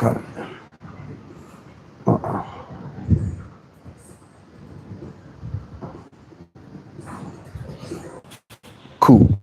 Cut it. Cool.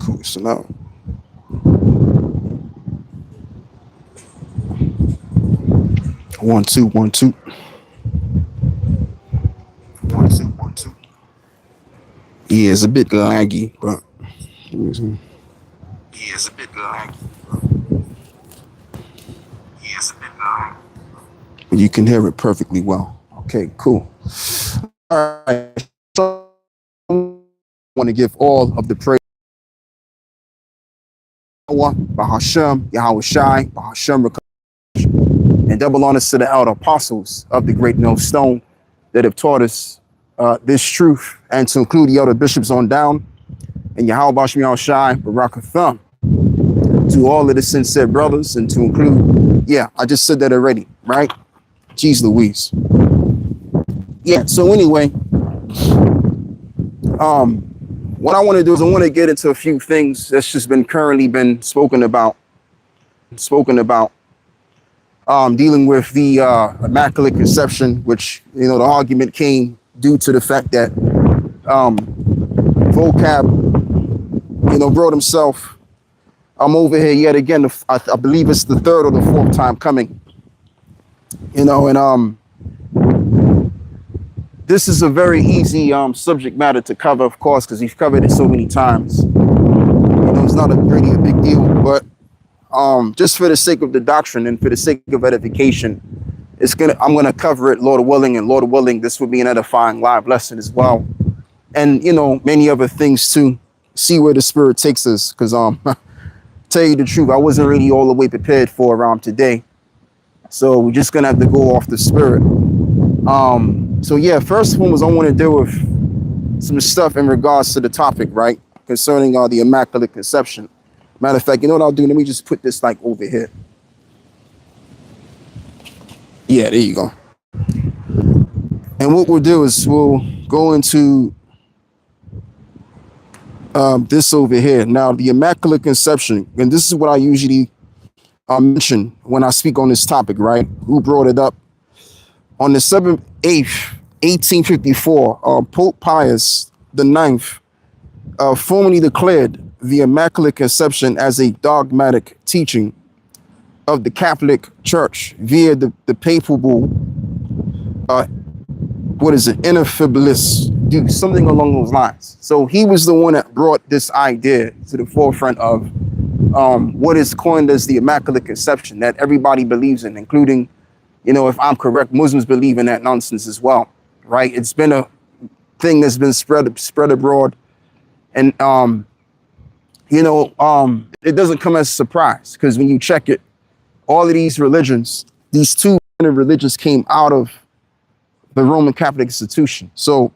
Cool. So now, 1 2 1 2 1 2 1 2. Yeah, it's a bit laggy, but you can hear it perfectly well. Okay, cool. All right. So I want to give all of the praise to Bahashem, Yahweh Shai, Bahashem, and double honors to the elder apostles of the great millstone that have taught us this truth, and to include the elder bishops on down, and Yahweh Bashem Yahweh Shai, Barakatham, to all of the sincere brothers, and to include, yeah, I just said that already, right? Jeez Louise. Yeah, so anyway, what I want to do is I want to get into a few things that's just been currently been spoken about, dealing with the Immaculate Conception, which, you know, the argument came due to the fact that Vocab, you know, brought himself, I'm over here yet again, I believe it's the third or the fourth time coming, you know, and this is a very easy subject matter to cover, of course, because we've covered it so many times. You know, it's not really a big deal, but just for the sake of the doctrine and for the sake of edification, I'm gonna cover it, Lord willing, and Lord willing, this will be an edifying live lesson as well, and you know, many other things too. See where the Spirit takes us, because tell you the truth, I wasn't really all the way prepared for today, so we're just gonna have to go off the Spirit. So yeah, first one was I want to deal with some stuff in regards to the topic, right, concerning the Immaculate Conception. Matter of fact, you know what I'll do? Let me just put this like over here. Yeah, there you go. And what we'll do is we'll go into this over here. Now, the Immaculate Conception, and this is what I usually mention when I speak on this topic, right? Who brought it up? On the 7th, 8th, 1854, Pope Pius IX formally declared the Immaculate Conception as a dogmatic teaching of the Catholic Church via the papal bull, Ineffabilis, something along those lines. So he was the one that brought this idea to the forefront of what is coined as the Immaculate Conception that everybody believes in, including, you know, if I'm correct, Muslims believe in that nonsense as well, right? It's been a thing that's been spread abroad, and you know, it doesn't come as a surprise, because when you check it, all of these religions, these two religions came out of the Roman Catholic institution. So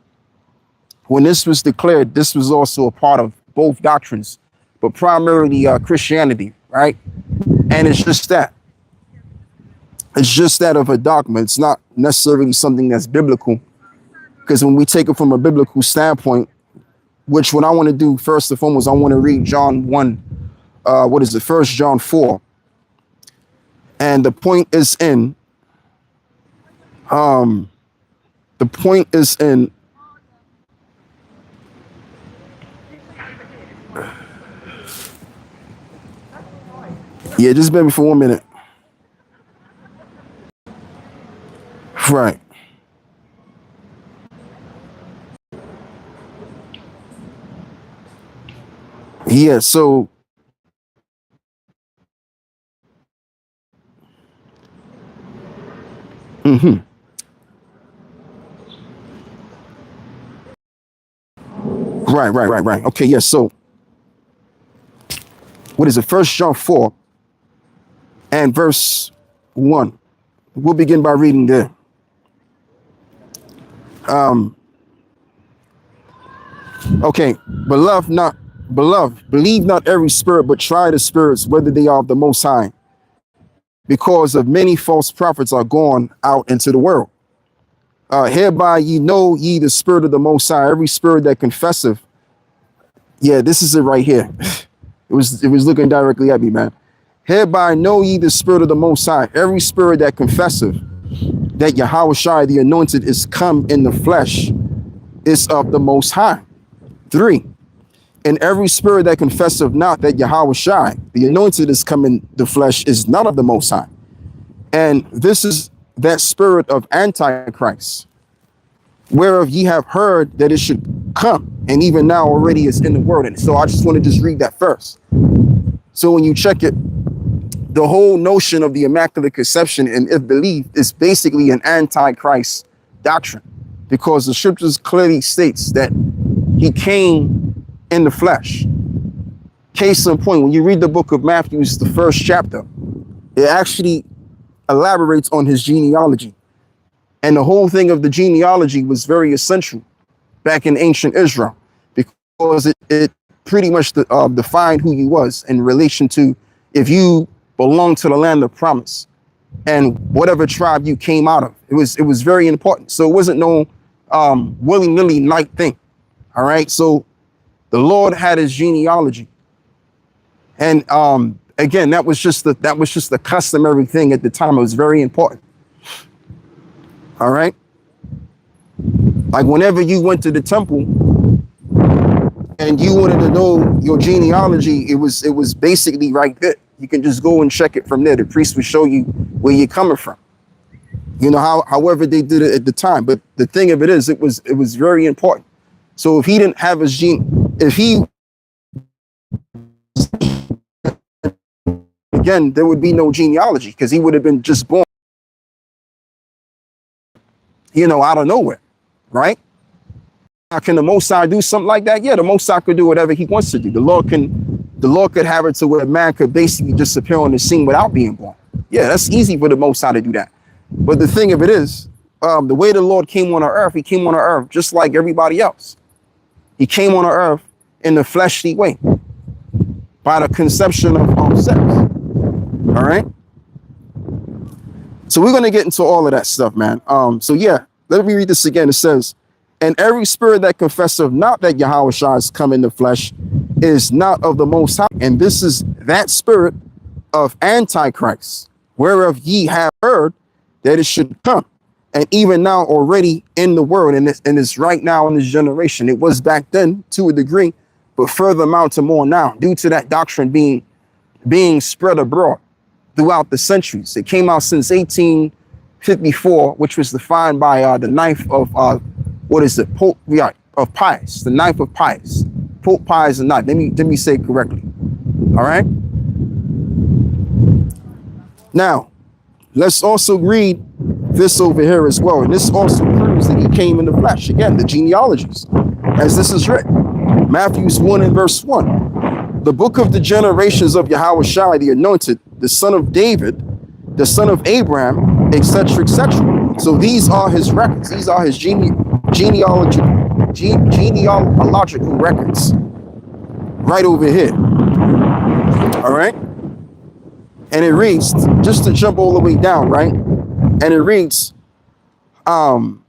when this was declared, this was also a part of both doctrines, but primarily Christianity, right? And it's just that. It's just that of a dogma. It's not necessarily something that's biblical, because when we take it from a biblical standpoint, which what I want to do first and foremost, I want to read John 1, 1 John 4. And the point is in, yeah, just bear me for 1 minute. Right. Yeah, so right. Okay, yeah, so what is it? 1 John 4 and verse 1. We'll begin by reading there. Okay, beloved, believe not every spirit, but try the spirits whether they are of the Most High, because of many false prophets are gone out into the world. Hereby ye know ye the spirit of the Most High, every spirit that confesseth. Yeah, this is it right here. It was looking directly at me, man. Hereby know ye the spirit of the Most High, every spirit that confesseth that Yahweh Shai the anointed is come in the flesh is of the Most High. 3. And every spirit that confesseth not that Yahweh Shai the anointed is come in the flesh is not of the Most High. And this is that spirit of Antichrist, whereof ye have heard that it should come, and even now already is in the world. And so I just want to just read that first. So when you check it, the whole notion of the Immaculate Conception and if believed is basically an Antichrist doctrine, because the scriptures clearly states that he came in the flesh. Case in point, when you read the book of Matthew, the first chapter, it actually elaborates on his genealogy. And the whole thing of the genealogy was very essential back in ancient Israel, because it pretty much defined who he was in relation to if you belong to the land of promise and whatever tribe you came out of. It was very important. So it wasn't no willy-nilly night thing. All right. So the Lord had his genealogy. And again, that was just the customary thing at the time. It was very important. All right. Like whenever you went to the temple and you wanted to know your genealogy, it was basically right there. You can just go and check it from there. The priest would show you where you're coming from. You know, however they did it at the time. But the thing of it is, it was very important. So if he didn't have his if he, again, there would be no genealogy, because he would have been just born, out of nowhere, right? Now, can the Most High do something like that? Yeah, the Most High could do whatever he wants to do. The Lord could have it to where man could basically just appear on the scene without being born. Yeah, that's easy for the Most High to do that. But the thing of it is, the way the Lord came on earth, he came on earth just like everybody else. He came on earth in the fleshly way, by the conception of sex. All right. So we're going to get into all of that stuff, man. So yeah, let me read this again. It says, and every spirit that confesseth not that Yahweh Shai is come in the flesh is not of the Most High. And this is that spirit of Antichrist, whereof ye have heard that it should come, and even now already in the world, and it's right now in this generation. It was back then to a degree, but further amount to more now, due to that doctrine being spread abroad throughout the centuries. It came out since 1854, which was defined by the knife of Pope of Pius, the knife of Pius, Pope Pius the knife. Let me say it correctly. All right. Now, let's also read this over here as well. And this also proves that he came in the flesh. Again, the genealogies, as this is written. Matthew 1 and verse 1. The book of the generations of Yahweh Shai, the anointed, the son of David, the son of Abraham, etc., etc. So these are his records. These are his genealogical records. Right over here. All right. And it reads, just to jump all the way down, right? And it reads, and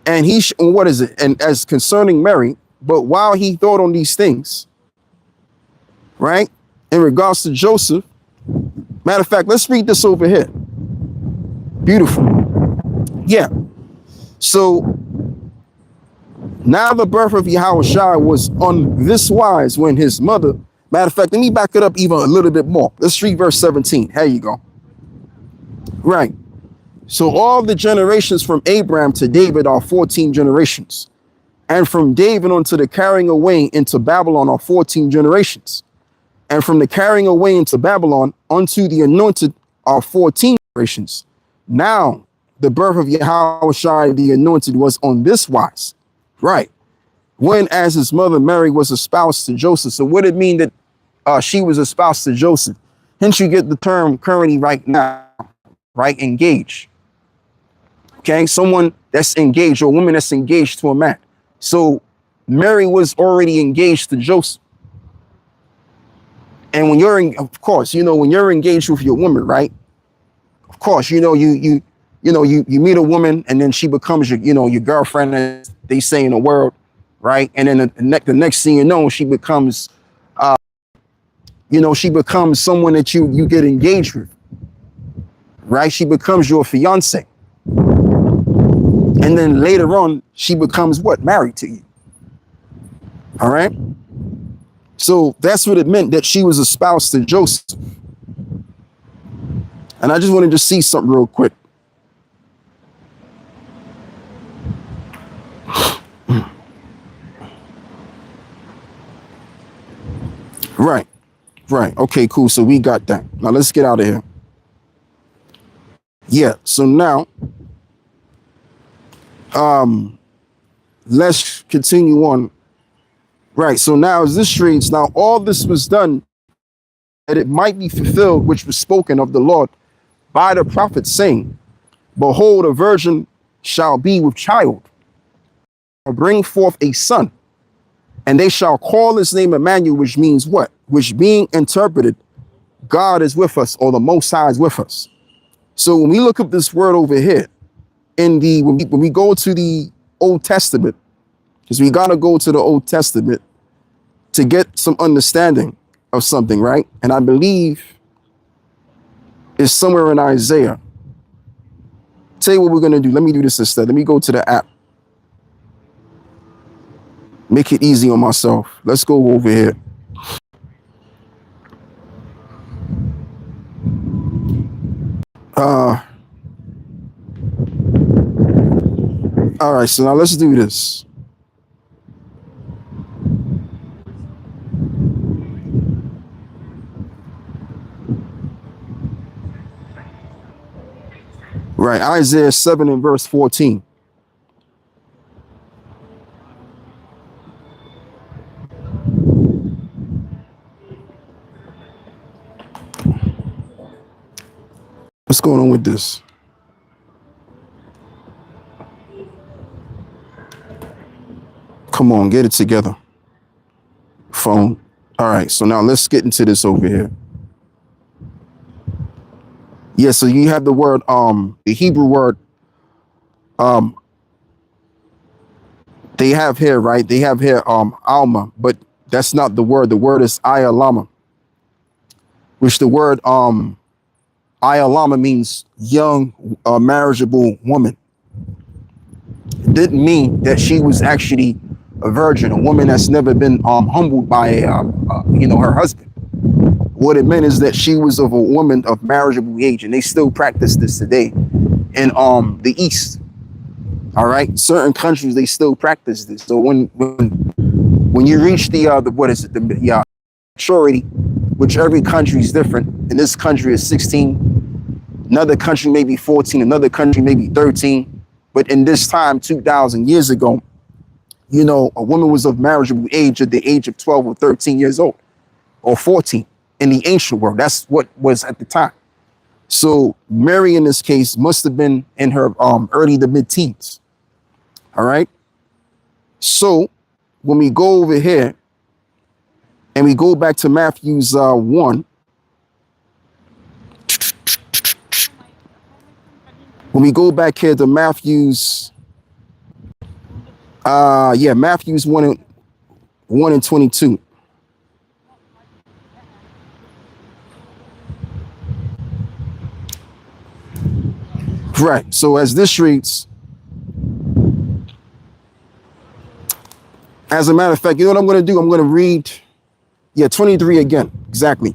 what is it? And as concerning Mary, but while he thought on these things, right? In regards to Joseph, matter of fact, let's read this over here. Beautiful. Yeah. So now the birth of Yahweh Shai was on this wise when his mother, matter of fact, let me back it up even a little bit more. Let's read verse 17. Here you go. Right. So all the generations from Abraham to David are 14 generations. And from David unto the carrying away into Babylon are 14 generations. And from the carrying away into Babylon unto the anointed are 14 generations. Now the birth of Yahweh Shai the anointed was on this wise. Right. When as his mother Mary was espoused to Joseph. So what did it mean that she was espoused to Joseph? Hence you get the term currently right now, right? Engaged. Okay, someone that's engaged, or a woman that's engaged to a man. So Mary was already engaged to Joseph. And when of course, when you're engaged with your woman, right? Of course, you meet a woman and then she becomes your girlfriend, as they say in the world, right? And then the next thing you know, she becomes, she becomes someone that you get engaged with, right? She becomes your fiance. And then later on, she becomes what? Married to you. All right. So that's what it meant that she was a spouse to Joseph. And I just wanted to see something real quick. Right. Right. Okay, cool. So we got that. Now let's get out of here. Yeah. So now, let's continue on. Right. So now as this reads, now all this was done that it might be fulfilled, which was spoken of the Lord by the prophet, saying, behold, a virgin shall be with child, and bring forth a son, and they shall call his name Emmanuel, which means what? Which being interpreted, God is with us, or the Most High is with us. So when we look up this word over here, when we go to the Old Testament, because we got to go to the Old Testament to get some understanding of something, right? And I believe it's somewhere in Isaiah. Tell you what we're going to do. Let me do this instead. Let me go to the app. Make it easy on myself. Let's go over here. All right, so now let's do this. Right, Isaiah 7 and verse 14. What's going on with this? Come on, get it together. Phone. All right, so now let's get into this over here. Yeah, so you have the word, the Hebrew word, they have here, right? They have here, alma, but that's not the word. The word is ayalama, which the word, ayalama means young, marriageable woman. It didn't mean that she was actually a virgin, a woman that's never been humbled by her husband. What it meant is that she was of a woman of marriageable age, and they still practice this today in the East. All right, certain countries they still practice this. So when you reach the maturity, which every country is different. In this country is 16, another country may be 14, another country may be 13. But in this time, 2,000 years ago, a woman was of marriageable age at the age of 12 or 13 years old, or 14 in the ancient world. That's what was at the time. So Mary, in this case, must have been in her early to mid-teens. All right. So when we go over here and we go back to Matthew's 1, when we go back here to Matthew's, Matthew's 1 and 22. Right. So as this reads, as a matter of fact, you know what I'm going to do? I'm going to read, 23 again. Exactly.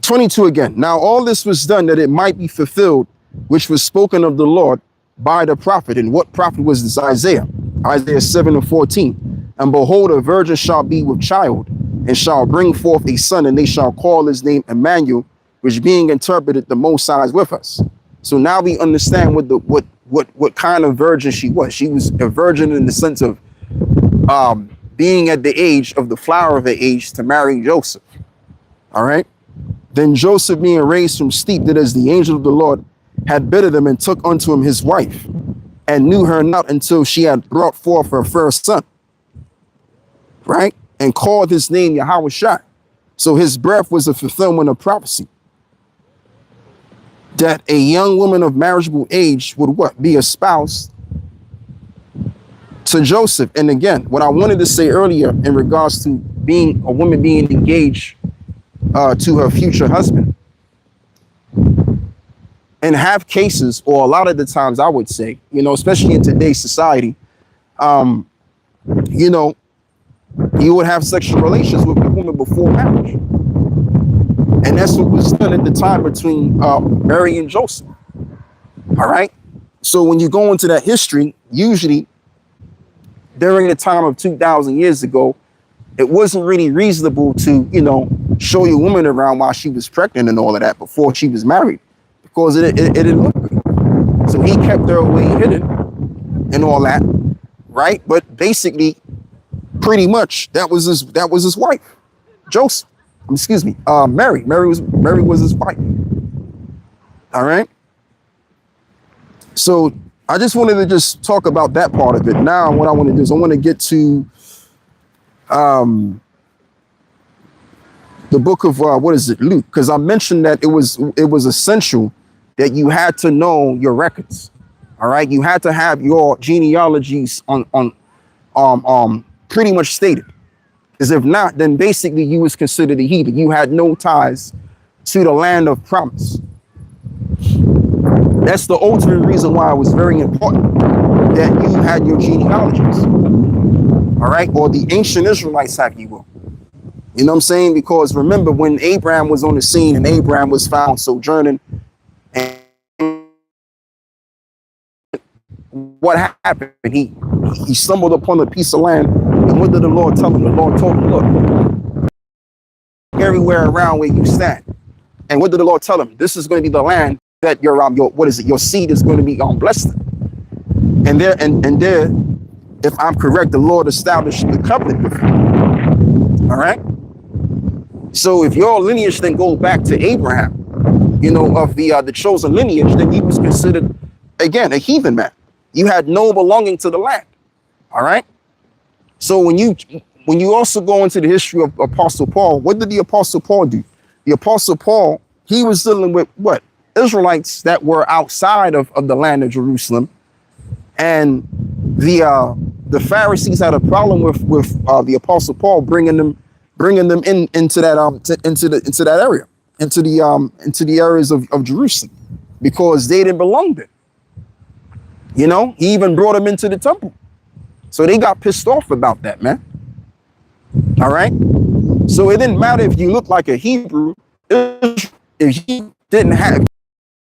22 again. Now, all this was done that it might be fulfilled, which was spoken of the Lord by the prophet. And what prophet was this? Isaiah. Isaiah 7 and 14. And behold, a virgin shall be with child, and shall bring forth a son, and they shall call his name Emmanuel, which being interpreted, the Most High is with us. So now we understand what kind of virgin she was. She was a virgin in the sense of being at the age of the flower of the age to marry Joseph. All right. Then Joseph, being raised from sleep, did as the angel of the Lord had bidden him, and took unto him his wife, and knew her not until she had brought forth her first son. right? And called his name Yahweh Shai. So his birth was a fulfillment of prophecy that a young woman of marriageable age would what? Be espoused to Joseph. And again, what I wanted to say earlier in regards to being a woman being engaged to her future husband, and have cases, or a lot of the times I would say, especially in today's society, you know, you would have sexual relations with the woman before marriage. And that's what was done at the time between Mary and Joseph. All right. So when you go into that history, usually during the time of 2,000 years ago, it wasn't really reasonable to, show your woman around while she was pregnant and all of that before she was married, because it didn't look good. So he kept her away hidden and all that. Right. But basically, pretty much that was his wife, Joseph. Excuse me, Mary. Mary was his wife. All right. So I just wanted to just talk about that part of it. Now, what I want to do is I want to get to the book of Luke, because I mentioned that it was essential that you had to know your records. All right, you had to have your genealogies on pretty much stated. Because if not, then basically you was considered a heathen. You had no ties to the land of promise. That's the ultimate reason why it was very important that you had your genealogies. All right, or the ancient Israelites have, you will. You know what I'm saying? Because remember, when Abraham was on the scene and Abraham was found sojourning, and what happened? He stumbled upon a piece of land, and what did the Lord tell him? The Lord told him, look, everywhere around where you stand. And what did the Lord tell him? This is going to be the land that your seed is going to be blessed in. And there, if I'm correct, the Lord established the covenant with him. All right. So if your lineage then goes back to Abraham, of the chosen lineage, then he was considered, again, a heathen man. You had no belonging to the land. All right. So when you also go into the history of Apostle Paul, what did the Apostle Paul do? The Apostle Paul, he was dealing with what? Israelites that were outside of the land of Jerusalem. And the Pharisees had a problem with the Apostle Paul bringing them into that area, into the areas of Jerusalem, because they didn't belong there. He even brought them into the temple. So they got pissed off about that, man. All right. So it didn't matter if you looked like a Hebrew, if you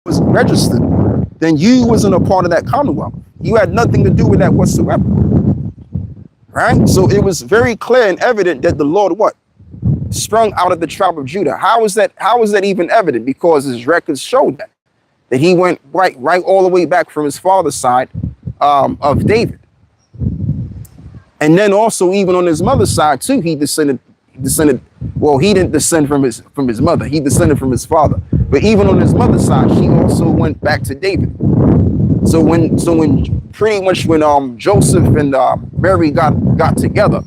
was registered, then you wasn't a part of that commonwealth. You had nothing to do with that whatsoever. Right. So it was very clear and evident that the Lord sprung out of the tribe of Judah. How is that even evident? Because his records showed that he went right all the way back from his father's side of David. And then also even on his mother's side too, he descended. Well, he didn't descend from his mother. He descended from his father. But even on his mother's side, she also went back to David. So when Joseph and Mary got together,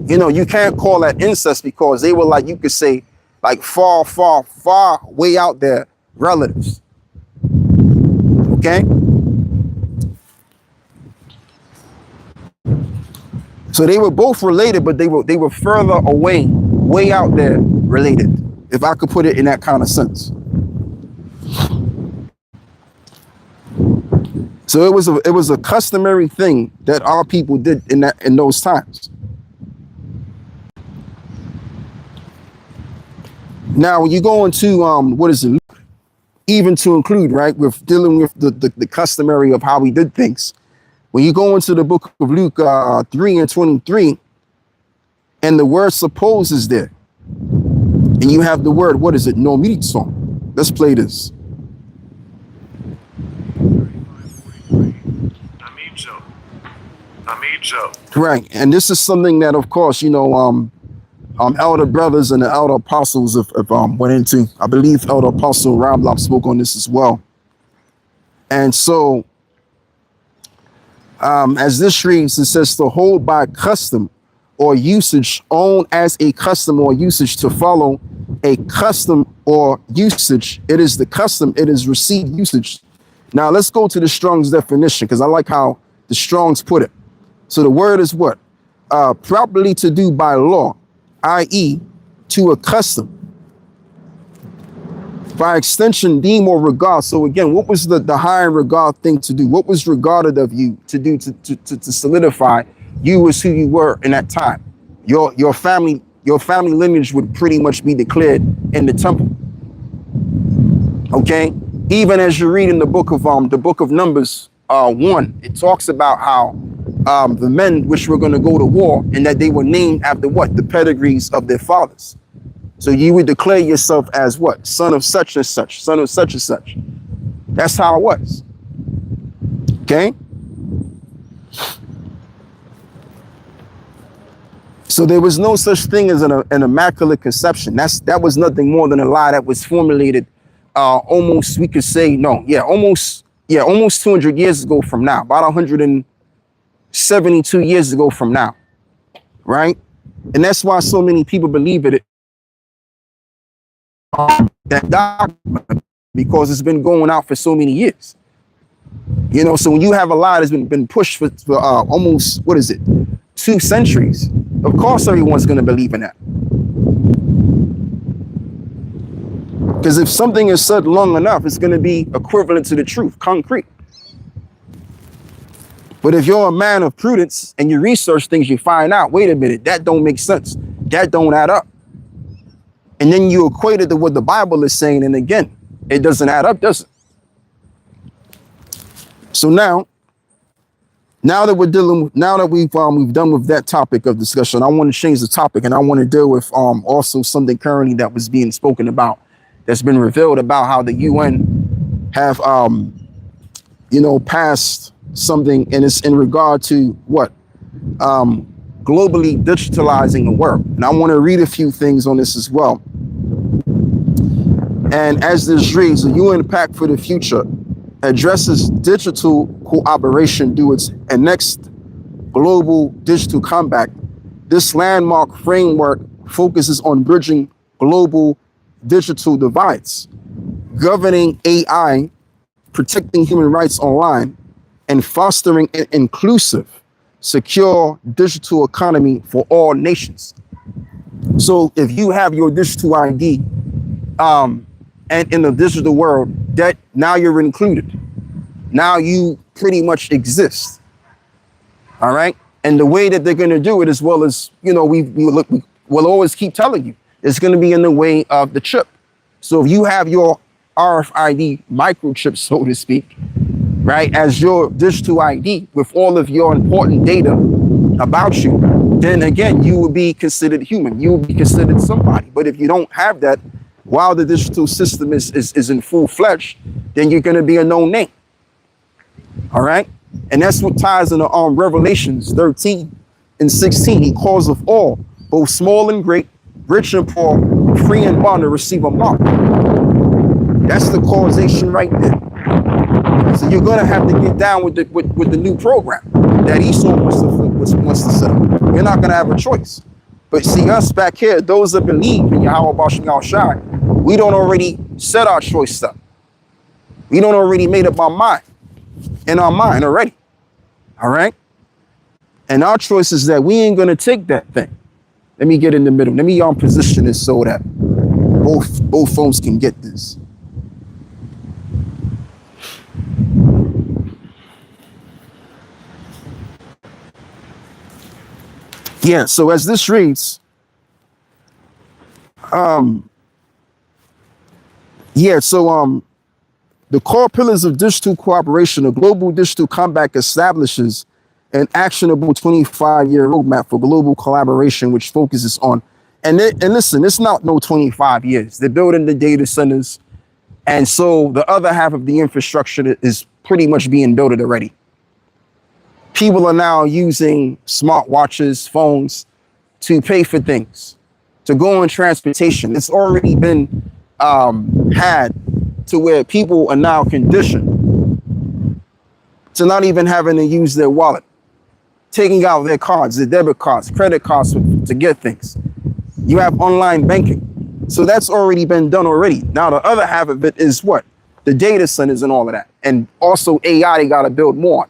you can't call that incest, because they were you could say far, far, far way out there relatives. Okay. So they were both related, but they were further away, way out there related, if I could put it in that kind of sense. So it was a customary thing that our people did in those times. Now, when you go into even to include, right, with dealing with the customary of how we did things. When you go into the book of Luke 3:23, and the word suppose is there, and you have the word, nomizomai. Let's play this. Right, and this is something that, of course, elder brothers and the elder apostles went into. I believe Elder Apostle Ramlock spoke on this as well. And so, as this reads, it says to hold by custom or usage owned as a custom or usage to follow a custom or usage. It is the custom, it is received usage. Now let's go to the Strong's definition, because I like how the Strong's put it. So the word is what? Properly to do by law, i.e. to a custom. By extension, deem or regard. So again, what was the high and regard thing to do? What was regarded of you to do to solidify you as who you were in that time? Your family lineage would pretty much be declared in the temple. Okay, even as you read in the book of Numbers 1, it talks about how the men which were going to go to war, and that they were named after what? The pedigrees of their fathers. So you would declare yourself as what? Son of such and such, son of such and such. That's how it was. Okay? So there was no such thing as an immaculate conception. That was nothing more than a lie that was formulated almost, we could say, almost 200 years ago from now, about 172 years ago from now, right? And that's why so many people believe it. That document, because it's been going out for so many years. You know, so when you have a lie that's been pushed for almost, 2 centuries, of course everyone's going to believe in that. Because if something is said long enough, it's going to be equivalent to the truth, concrete. But if you're a man of prudence and you research things, you find out, wait a minute, that don't make sense. That don't add up. And then you equate it to what the Bible is saying, and again, it doesn't add up, does it? So now that we're dealing, now that we've done with that topic of discussion, I want to change the topic, and I want to deal with also something currently that was being spoken about, that's been revealed about how the UN have passed something, and it's in regard to what? Globally digitalizing the world. And I want to read a few things on this as well. And as this reads, the UN Pact for the Future addresses digital cooperation due its next global digital compact. This landmark framework focuses on bridging global digital divides, governing AI, protecting human rights online, and fostering an inclusive, secure digital economy for all nations. So if you have your digital ID and in the digital world, that now you're included. Now you pretty much exist. All right. And the way that they're going to do it, as well as, we'll always keep telling you, it's going to be in the way of the chip. So if you have your RFID microchip, so to speak, right, as your digital ID with all of your important data about you, then again, you will be considered human. You will be considered somebody. But if you don't have that, while the digital system is in full fledged, then you're going to be a known name. All right. And that's what ties into Revelations 13 and 16. He calls of all, both small and great, rich and poor, free and bond, to receive a mark. That's the causation right there. So you're gonna have to get down with the new program that Esau wants to set up. You're not gonna have a choice. But see, us back here, those that believe in Yahweh Bashim Al-Shai, we don't already set our choice up. We don't already made up our mind, in our mind already. All right? And our choice is that we ain't gonna take that thing. Let me get in the middle. Let me position this so that both phones can get this. Yeah, so as this reads, the core pillars of digital cooperation, a global digital compact establishes an actionable 25-year roadmap for global collaboration, which focuses on, and listen, it's not no 25 years. They're building the data centers. And so the other half of the infrastructure is pretty much being built already. People are now using smartwatches, phones to pay for things, to go on transportation. It's already been had to where people are now conditioned to not even having to use their wallet. taking out their cards, their debit cards, credit cards to get things. You have online banking. So that's already been done already. Now, the other half of it is what? The data centers and all of that. And also AI, they got to build more.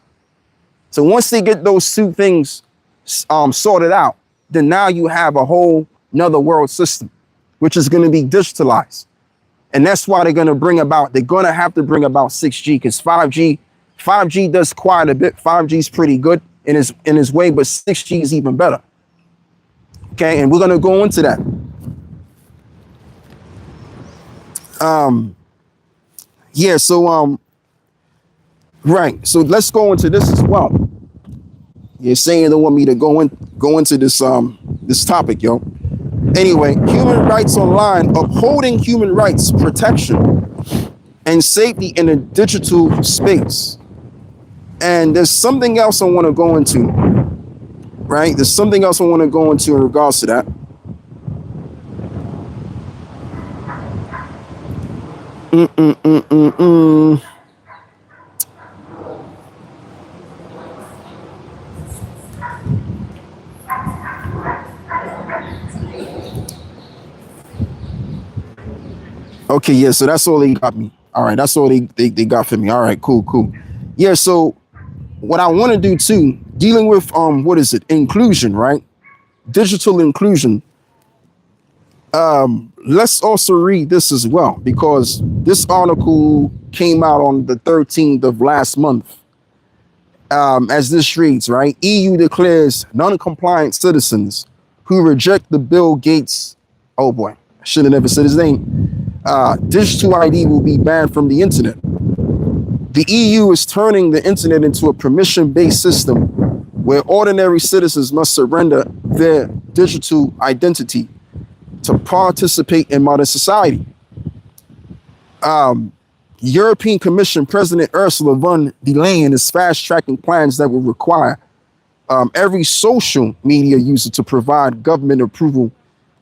So once they get those two things sorted out, then now you have a whole another world system, which is going to be digitalized. And that's why they're going to have to bring about 6G, because 5G does quite a bit. 5G is pretty good in its way, but 6G is even better. Okay, and we're going to go into that. Yeah, so right. So let's go into this as well. You're saying you don't want me to go into this this topic, yo. Anyway, human rights online, upholding human rights protection and safety in a digital space. And there's something else I want to go into, right? There's something else I want to go into in regards to that. Okay, yeah, so that's all they got me. All right, that's all they got for me. All right, cool. Yeah, so what I want to do too, dealing with what is it? Inclusion, right? Digital inclusion. Let's also read this as well, because this article came out on the 13th of last month. As this reads, right? EU declares non-compliant citizens who reject the Bill Gates, oh boy, I should have never said his name. Digital ID will be banned from the internet. The EU is turning the internet into a permission-based system where ordinary citizens must surrender their digital identity to participate in modern society. European Commission President Ursula von der Leyen is fast-tracking plans that will require every social media user to provide government approval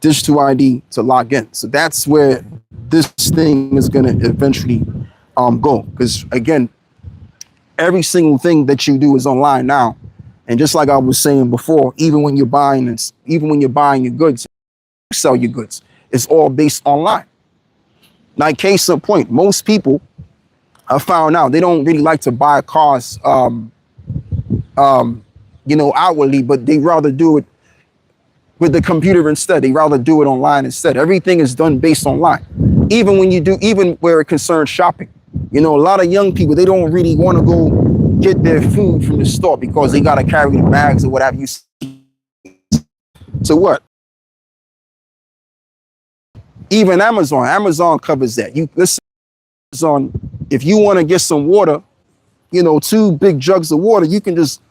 digital ID to log in. So that's where this thing is going to eventually go. Because again, every single thing that you do is online now. And just like I was saying before, even when you're buying your goods, you sell your goods, it's all based online. Now, case in point, most people have found out they don't really like to buy cars, outwardly, but they rather do it with the computer instead. They rather do it online instead. Everything is done based online. Even where it concerns shopping. You know, a lot of young people, they don't really want to go get their food from the store because they got to carry the bags or whatever you see. So what? Even Amazon covers that. Amazon, if you want to get some water, 2 big jugs of water, you can just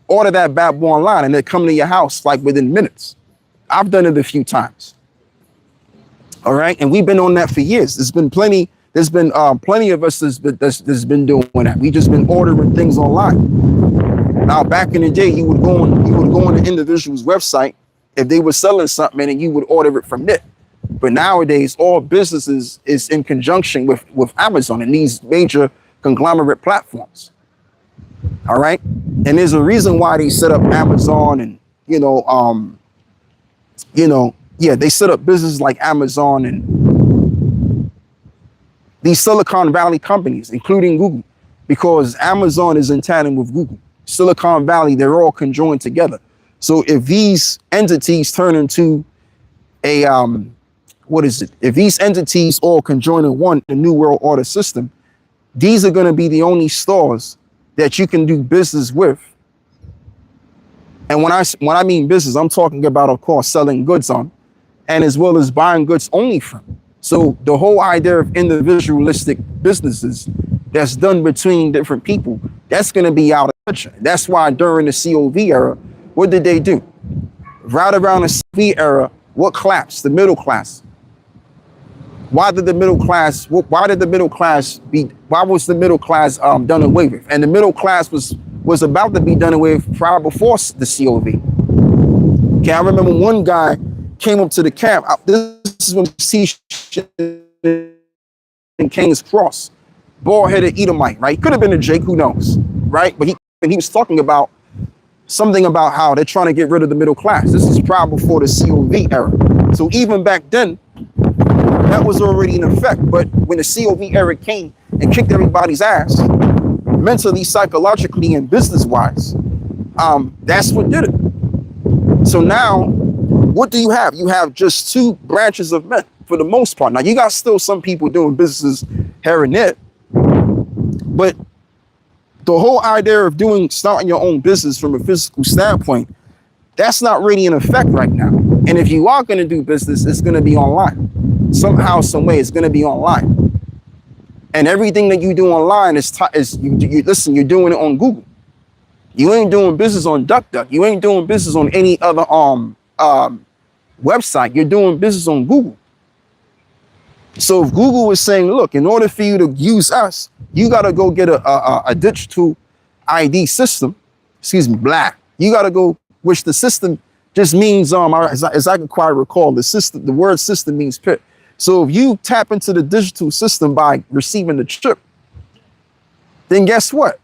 order that bad boy online and they come to your house like within minutes. I've done it a few times. All right. And we've been on that for years. There's been plenty of us that's been doing that. We just been ordering things online. Now, back in the day, you would go on the individual's website if they were selling something and you would order it from there. But nowadays, all businesses is in conjunction with Amazon and these major conglomerate platforms. All right. And there's a reason why they set up Amazon and, they set up businesses like Amazon and these Silicon Valley companies, including Google, because Amazon is in tandem with Google. Silicon Valley, they're all conjoined together. So if these entities turn into a, if these entities all conjoin in one, the New World Order system, these are going to be the only stores that you can do business with. And when I mean business, I'm talking about, of course, selling goods on, and as well as buying goods only from. So the whole idea of individualistic businesses that's done between different people, that's going to be out of picture. That's why during the COV era, what did they do? Right around the COV era, what collapsed? The middle class. Why was the middle class done away with? And the middle class was about to be done away with prior before the COV. Okay, I remember one guy came up to the camp. This is when we see in King's Cross. Bald-headed Edomite, right? Could have been a Jake, who knows, right? But he was talking about something about how they're trying to get rid of the middle class. This is prior before the COV era. So even back then, that was already in effect. But when the COV era came and kicked everybody's ass, mentally, psychologically, and business-wise, that's what did it. So now, what do you have? You have just two branches of men for the most part. Now, you got still some people doing businesses here and there, but the whole idea of starting your own business from a physical standpoint, that's not really in effect right now. And if you are going to do business, it's going to be online. Somehow, some way, it's going to be online. And everything that you do online is listen, you're doing it on Google. You ain't doing business on DuckDuck. You ain't doing business on any other website. You're doing business on Google. So if Google is saying, look, in order for you to use us, you got to go get a digital ID system. Excuse me, black. You got to go, which the system just means, as I can quite recall, the word system means pit. So if you tap into the digital system by receiving the chip, then guess what?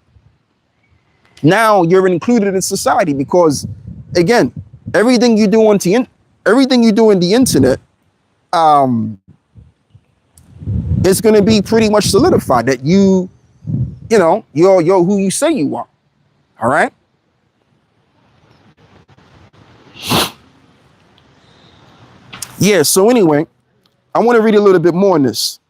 Now you're included in society because, again, everything you do in the internet, it's going to be pretty much solidified that you're who you say you are. All right. Yeah. So anyway, I want to read a little bit more on this.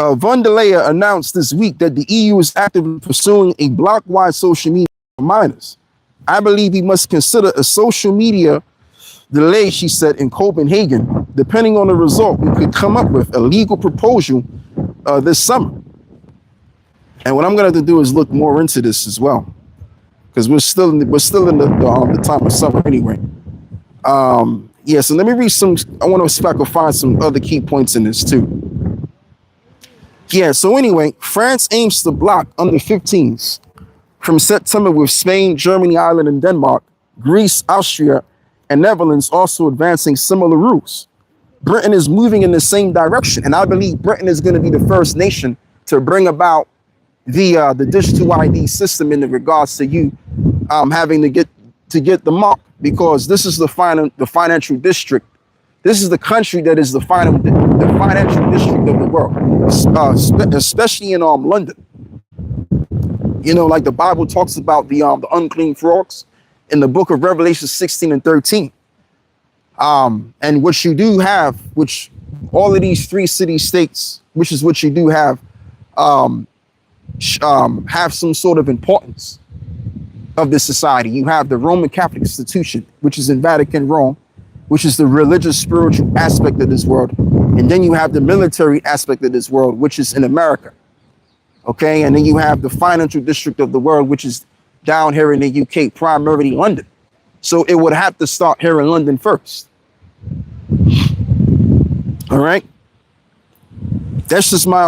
Von der Leyen announced this week that the EU is actively pursuing a block-wide social media for minors. I believe we must consider a social media delay, she said, in Copenhagen. Depending on the result, we could come up with a legal proposal this summer. And what I'm going to have to do is look more into this as well, because we're still in the time of summer anyway. Yeah, so let me read some. I want to see if I can find some other key points in this too. Yeah, so anyway, France aims to block under 15s from September, with Spain, Germany, Ireland, and Denmark, Greece, Austria, and Netherlands also advancing similar rules. Britain is moving in the same direction, and I believe Britain is going to be the first nation to bring about the digital ID system in regards to you having to get the mark, because this is the financial district. This is the country that is the financial district of the world, especially in London. You know, like the Bible talks about the unclean frogs in the book of Revelation 16 and 13. And what you do have, which all of these three city-states, which is what you do have some sort of importance of this society. You have the Roman Catholic institution, which is in Vatican, Rome, which is the religious, spiritual aspect of this world. And then you have the military aspect of this world, which is in America. Okay, and then you have the financial district of the world, which is down here in the UK, primarily London. So it would have to start here in London first. All right. That's just my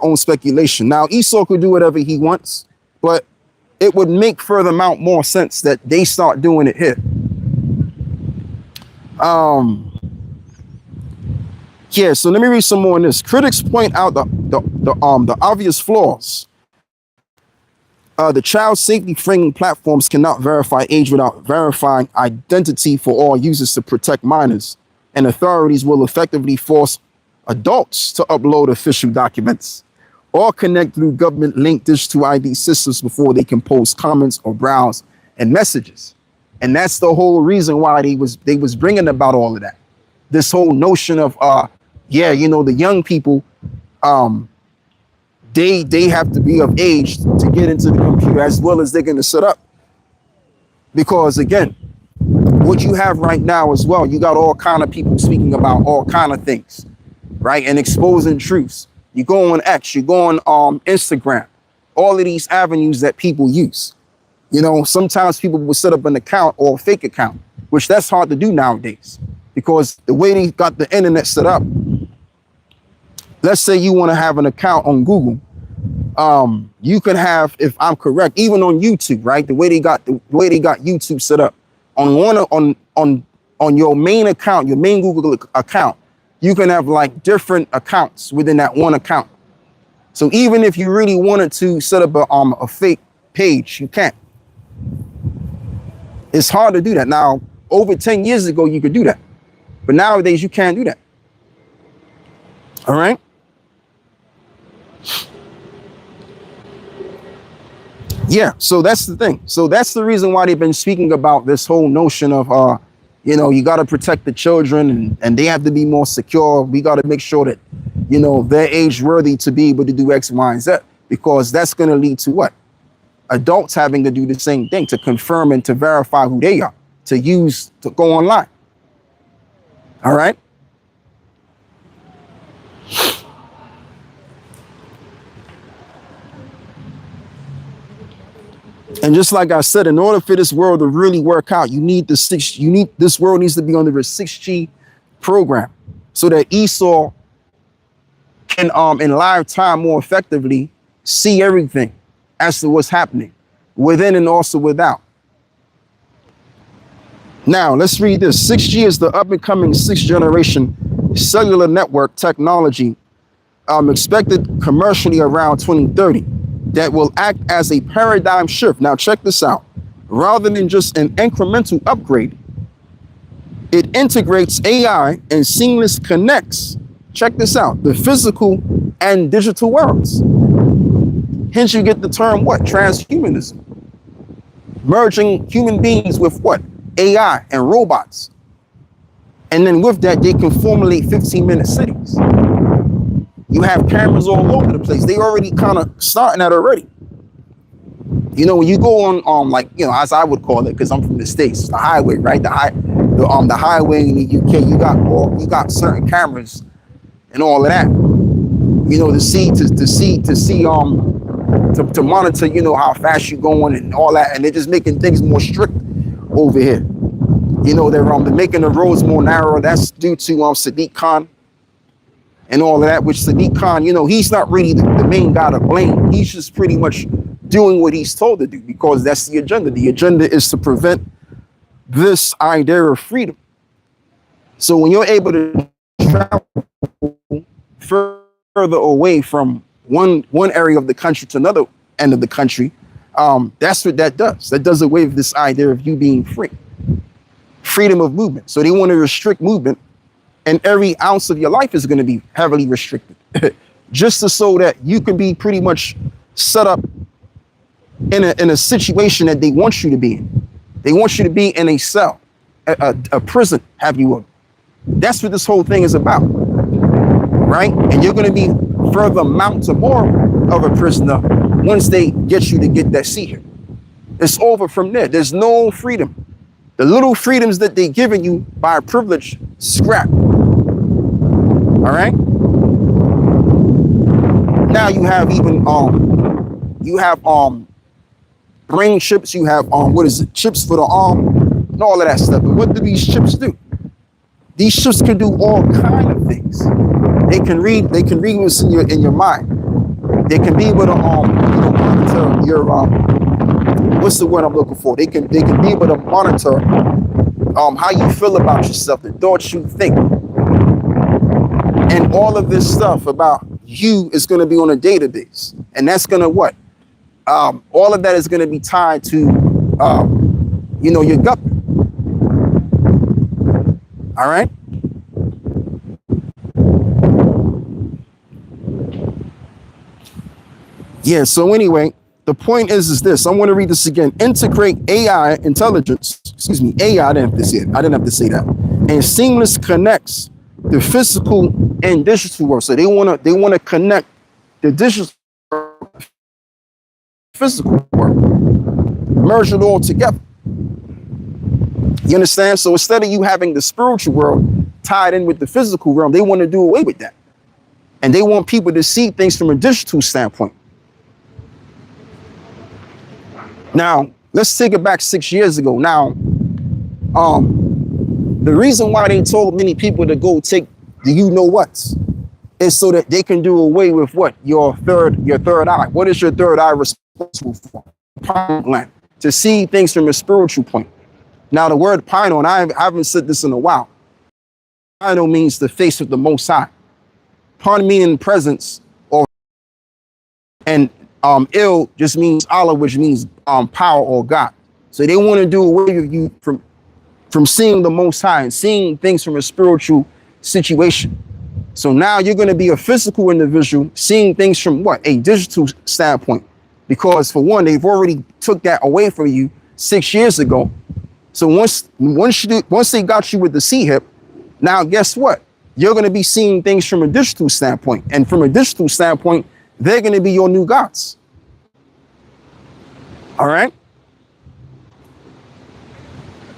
own speculation. Now, Esau could do whatever he wants, but it would make further amount more sense that they start doing it here. Yeah, so let me read some more on this. Critics point out the obvious flaws. The child safety framing platforms cannot verify age without verifying identity for all users to protect minors, and authorities will effectively force adults to upload official documents or connect through government-linked digital ID systems before they can post comments or browse and messages. And that's the whole reason why they was bringing about all of that. This whole notion of, the young people, they have to be of age to get into the computer, as well as they're going to set up. Because again, what you have right now as well, you got all kind of people speaking about all kind of things, right? And exposing truths. You go on X, you go on Instagram, all of these avenues that people use. You know, sometimes people will set up an account or a fake account, which that's hard to do nowadays, because the way they got the internet set up, let's say you want to have an account on Google. You can have, if I'm correct, even on YouTube, right? The way they got YouTube set up on your main account, your main Google account, you can have like different accounts within that one account. So even if you really wanted to set up a fake page, you can't. It's hard to do that. Now, over 10 years ago, you could do that. But nowadays, you can't do that. All right? Yeah, so that's the thing. So that's the reason why they've been speaking about this whole notion of, you got to protect the children and they have to be more secure. We got to make sure that, they're age worthy to be able to do X, Y, and Z, because that's going to lead to what? Adults having to do the same thing to confirm and to verify who they are, to go online. All right. And just like I said, in order for this world to really work out, this world needs to be under a 6G program so that Esau can in live time more effectively see everything as to what's happening within and also without. Now, let's read this. 6G is the up and coming sixth generation cellular network technology expected commercially around 2030 that will act as a paradigm shift. Now, check this out. Rather than just an incremental upgrade, it integrates AI and seamless connects, check this out, the physical and digital worlds. Hence, you get the term what? Transhumanism. Merging human beings with what? AI and robots. And then with that, they can formulate 15-minute cities. You have cameras all over the place. They already kind of starting that already. When you go on as I would call it, because I'm from the States, the highway, right? The highway in the UK, you got certain cameras and all of that. To monitor, how fast you're going and all that, and they're just making things more strict over here. They're making the roads more narrow. That's due to Sadiq Khan and all of that, which Sadiq Khan, he's not really the main guy to blame. He's just pretty much doing what he's told to do because that's the agenda. The agenda is to prevent this idea of freedom. So when you're able to travel further away from one area of the country to another end of the country, that's what that does. That does away with this idea of you being free. Freedom of movement. So they want to restrict movement, and every ounce of your life is going to be heavily restricted, just so that you can be pretty much set up in a situation that they want you to be in. They want you to be in a cell, a prison, have you will. That's what this whole thing is about, right? And you're going to be further mount to more of a prisoner once they get you to get that seat here. It's over from there. There's no freedom. The little freedoms that they're giving you by privilege, scrap. All right. Now you have even brain chips. You have chips for the arm and all of that stuff. But what do these chips do? These chips can do all kind of things. They can read what's in your mind. They can be able to monitor your what's the word I'm looking for? They can be able to monitor how you feel about yourself, the thoughts you think. And all of this stuff about you is going to be on a database. And that's going to what? All of that is going to be tied to, your gut. All right. Yeah. So anyway, the point is this. I want to read this again. Integrate AI intelligence. Excuse me. AI. I didn't have to say that. And seamless connects the physical and digital world. So they want to connect the digital physical world, merge it all together. You understand? So instead of you having the spiritual world tied in with the physical realm, they want to do away with that. And they want people to see things from a digital standpoint. Now, let's take it back 6 years ago. Now, the reason why they told many people to go take the you-know-whats is so that they can do away with what? Your third eye. What is your third eye responsible for? Pineal gland. To see things from a spiritual point. Now, the word pineal, and I haven't said this in a while. Pineal means the face of the Most High. Pan meaning presence, and il just means Allah, which means power or God. So they want to do away with you from seeing the Most High and seeing things from a spiritual situation. So now you're going to be a physical individual seeing things from what? A digital standpoint. Because for one, they've already took that away from you 6 years ago. So once they got you with the C hip, now guess what? You're going to be seeing things from a digital standpoint. And from a digital standpoint, they're going to be your new gods. All right?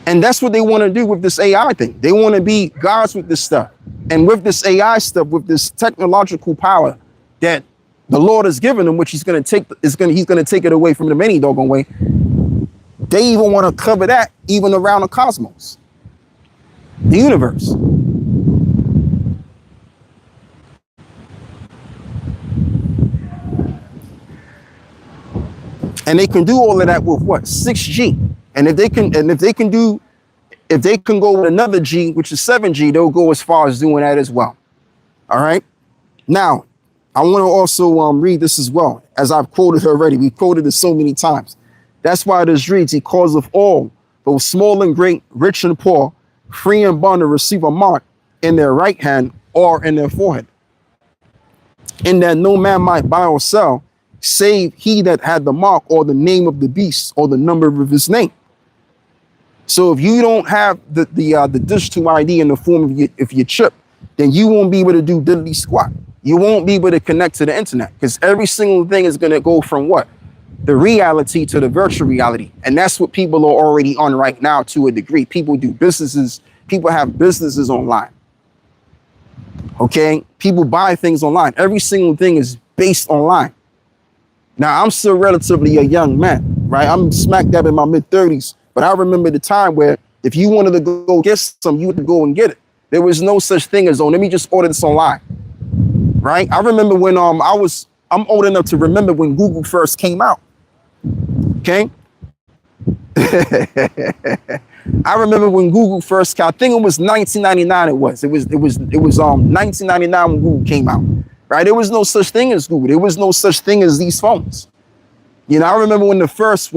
And that's what they want to do with this AI thing. They want to be gods with this stuff. And with this AI stuff, with this technological power that the Lord has given them, which he's going to take it away from them any doggone way. They even want to cover that even around the cosmos, the universe. And they can do all of that with what? 6G. And if they can go with another G, which is 7G, they'll go as far as doing that as well. All right. Now, I want to also read this as well, as I've quoted already. We've quoted it so many times. That's why this reads, he calls of all, both small and great, rich and poor, free and bond, to receive a mark in their right hand or in their forehead, in that no man might buy or sell, save he that had the mark or the name of the beast or the number of his name. So if you don't have the digital ID in the form of your chip, then you won't be able to do diddly squat. You won't be able to connect to the internet, because every single thing is going to go from what? The reality to the virtual reality. And that's what people are already on right now to a degree. People do businesses. People have businesses online. Okay. People buy things online. Every single thing is based online. Now, I'm still relatively a young man, right? I'm smack dab in my mid-30s. But I remember the time where if you wanted to go get some, you had to go and get it. There was no such thing as, oh, let me just order this online. Right? I remember when I'm old enough to remember when Google first came out. Okay. I remember when Google first came. I think it was 1999. It was 1999 when Google came out. Right? There was no such thing as Google. There was no such thing as these phones. You know, I remember when the first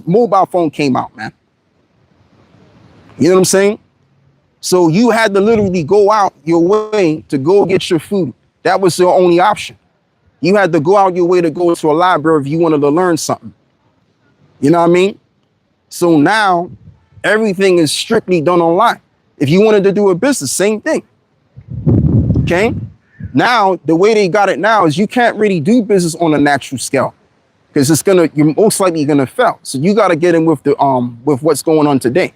mobile phone came out, man. You know what I'm saying? So you had to literally go out your way to go get your food. That was your only option. You had to go out your way to go to a library if you wanted to learn something. You know what I mean? So now everything is strictly done online. If you wanted to do a business, same thing. Okay. Now, the way they got it now is you can't really do business on a natural scale, because you're most likely going to fail. So you got to get in with with what's going on today.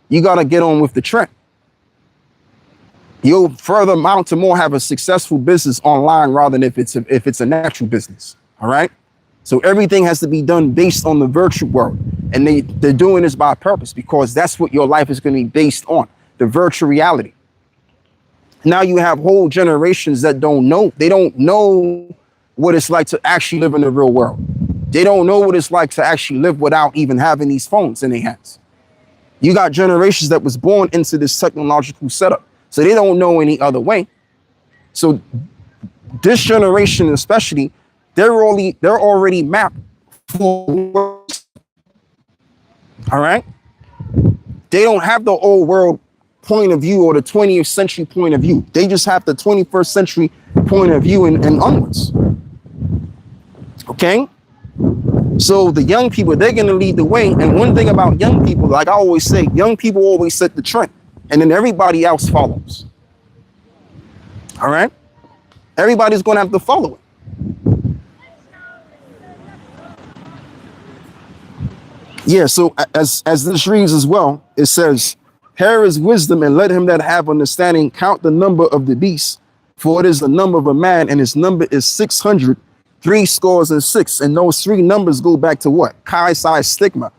You got to get on with the trend. You'll further amount to more have a successful business online rather than if it's a natural business. All right. So everything has to be done based on the virtual world. And they're doing this by purpose, because that's what your life is going to be based on, the virtual reality. Now you have whole generations that don't know what it's like to actually live in the real world. They don't know what it's like to actually live without even having these phones in their hands. You got generations that was born into this technological setup, so they don't know any other way. So this generation especially, they're already mapped for. All right. They don't have the old world point of view or the 20th century point of view. They just have the 21st century point of view and onwards. Okay. So the young people, they're going to lead the way. And one thing about young people, like I always say, young people always set the trend, and then everybody else follows. All right. Everybody's going to have to follow it. Yeah. So as this reads as well, it says, "Here is wisdom, and let him that have understanding count the number of the beast, for it is the number of a man, and his number is 600, 66. And those three numbers go back to what? Chi Psi stigma.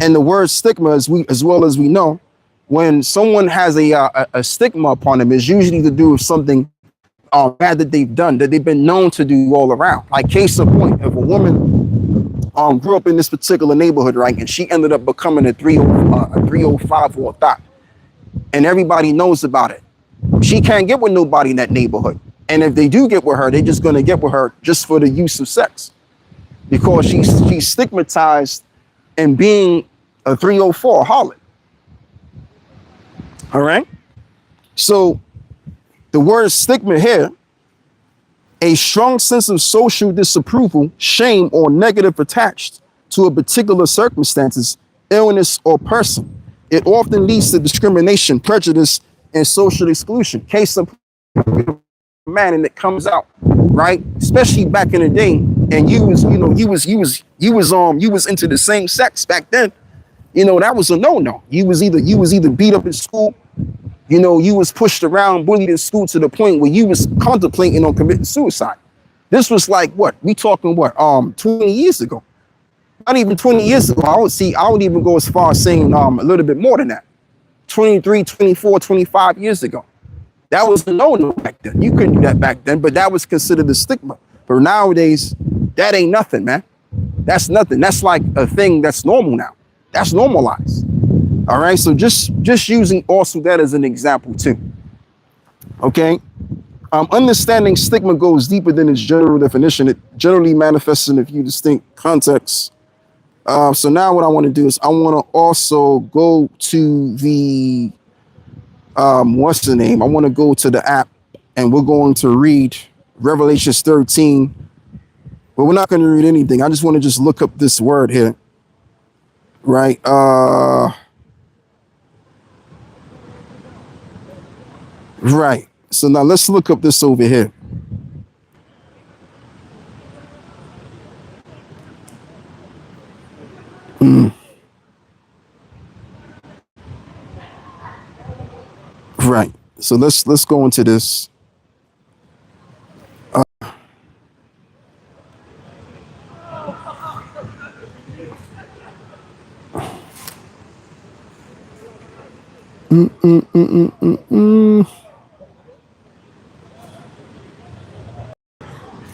And the word stigma, as well as we know, when someone has a stigma upon them, is usually to do with something bad that they've done, that they've been known to do all around. Like case in point, if a woman grew up in this particular neighborhood, right, and she ended up becoming a 305 or a thought, and everybody knows about it, she can't get with nobody in that neighborhood. And if they do get with her, they're just going to get with her just for the use of sex, because she's stigmatized and being a 304 harlot. All right. So the word stigma here, a strong sense of social disapproval, shame, or negative attached to a particular circumstances, illness, or person. It often leads to discrimination, prejudice, and social exclusion. Case in man, and it comes out, right? Especially back in the day, and you was into the same sex back then. That was a no-no. You was either beat up in school, you was pushed around, bullied in school to the point where you was contemplating on committing suicide. This was like what? We talking what? 20 years ago. Not even 20 years ago. I would even go as far as saying a little bit more than that. 23, 24, 25 years ago. That was a no-no back then. You couldn't do that back then, but that was considered a stigma. But nowadays, that ain't nothing, man. That's nothing. That's like a thing that's normal now. That's normalized. All right. So just using also that as an example too. Okay. Understanding stigma goes deeper than its general definition. It generally manifests in a few distinct contexts. So now what I want to do is I want to also go to the, what's the name? I want to go to the app and we're going to read Revelations 13, but we're not going to read anything. I just want to just look up this word here. Right. Right. So now let's look up this over here. Right. So let's go into this.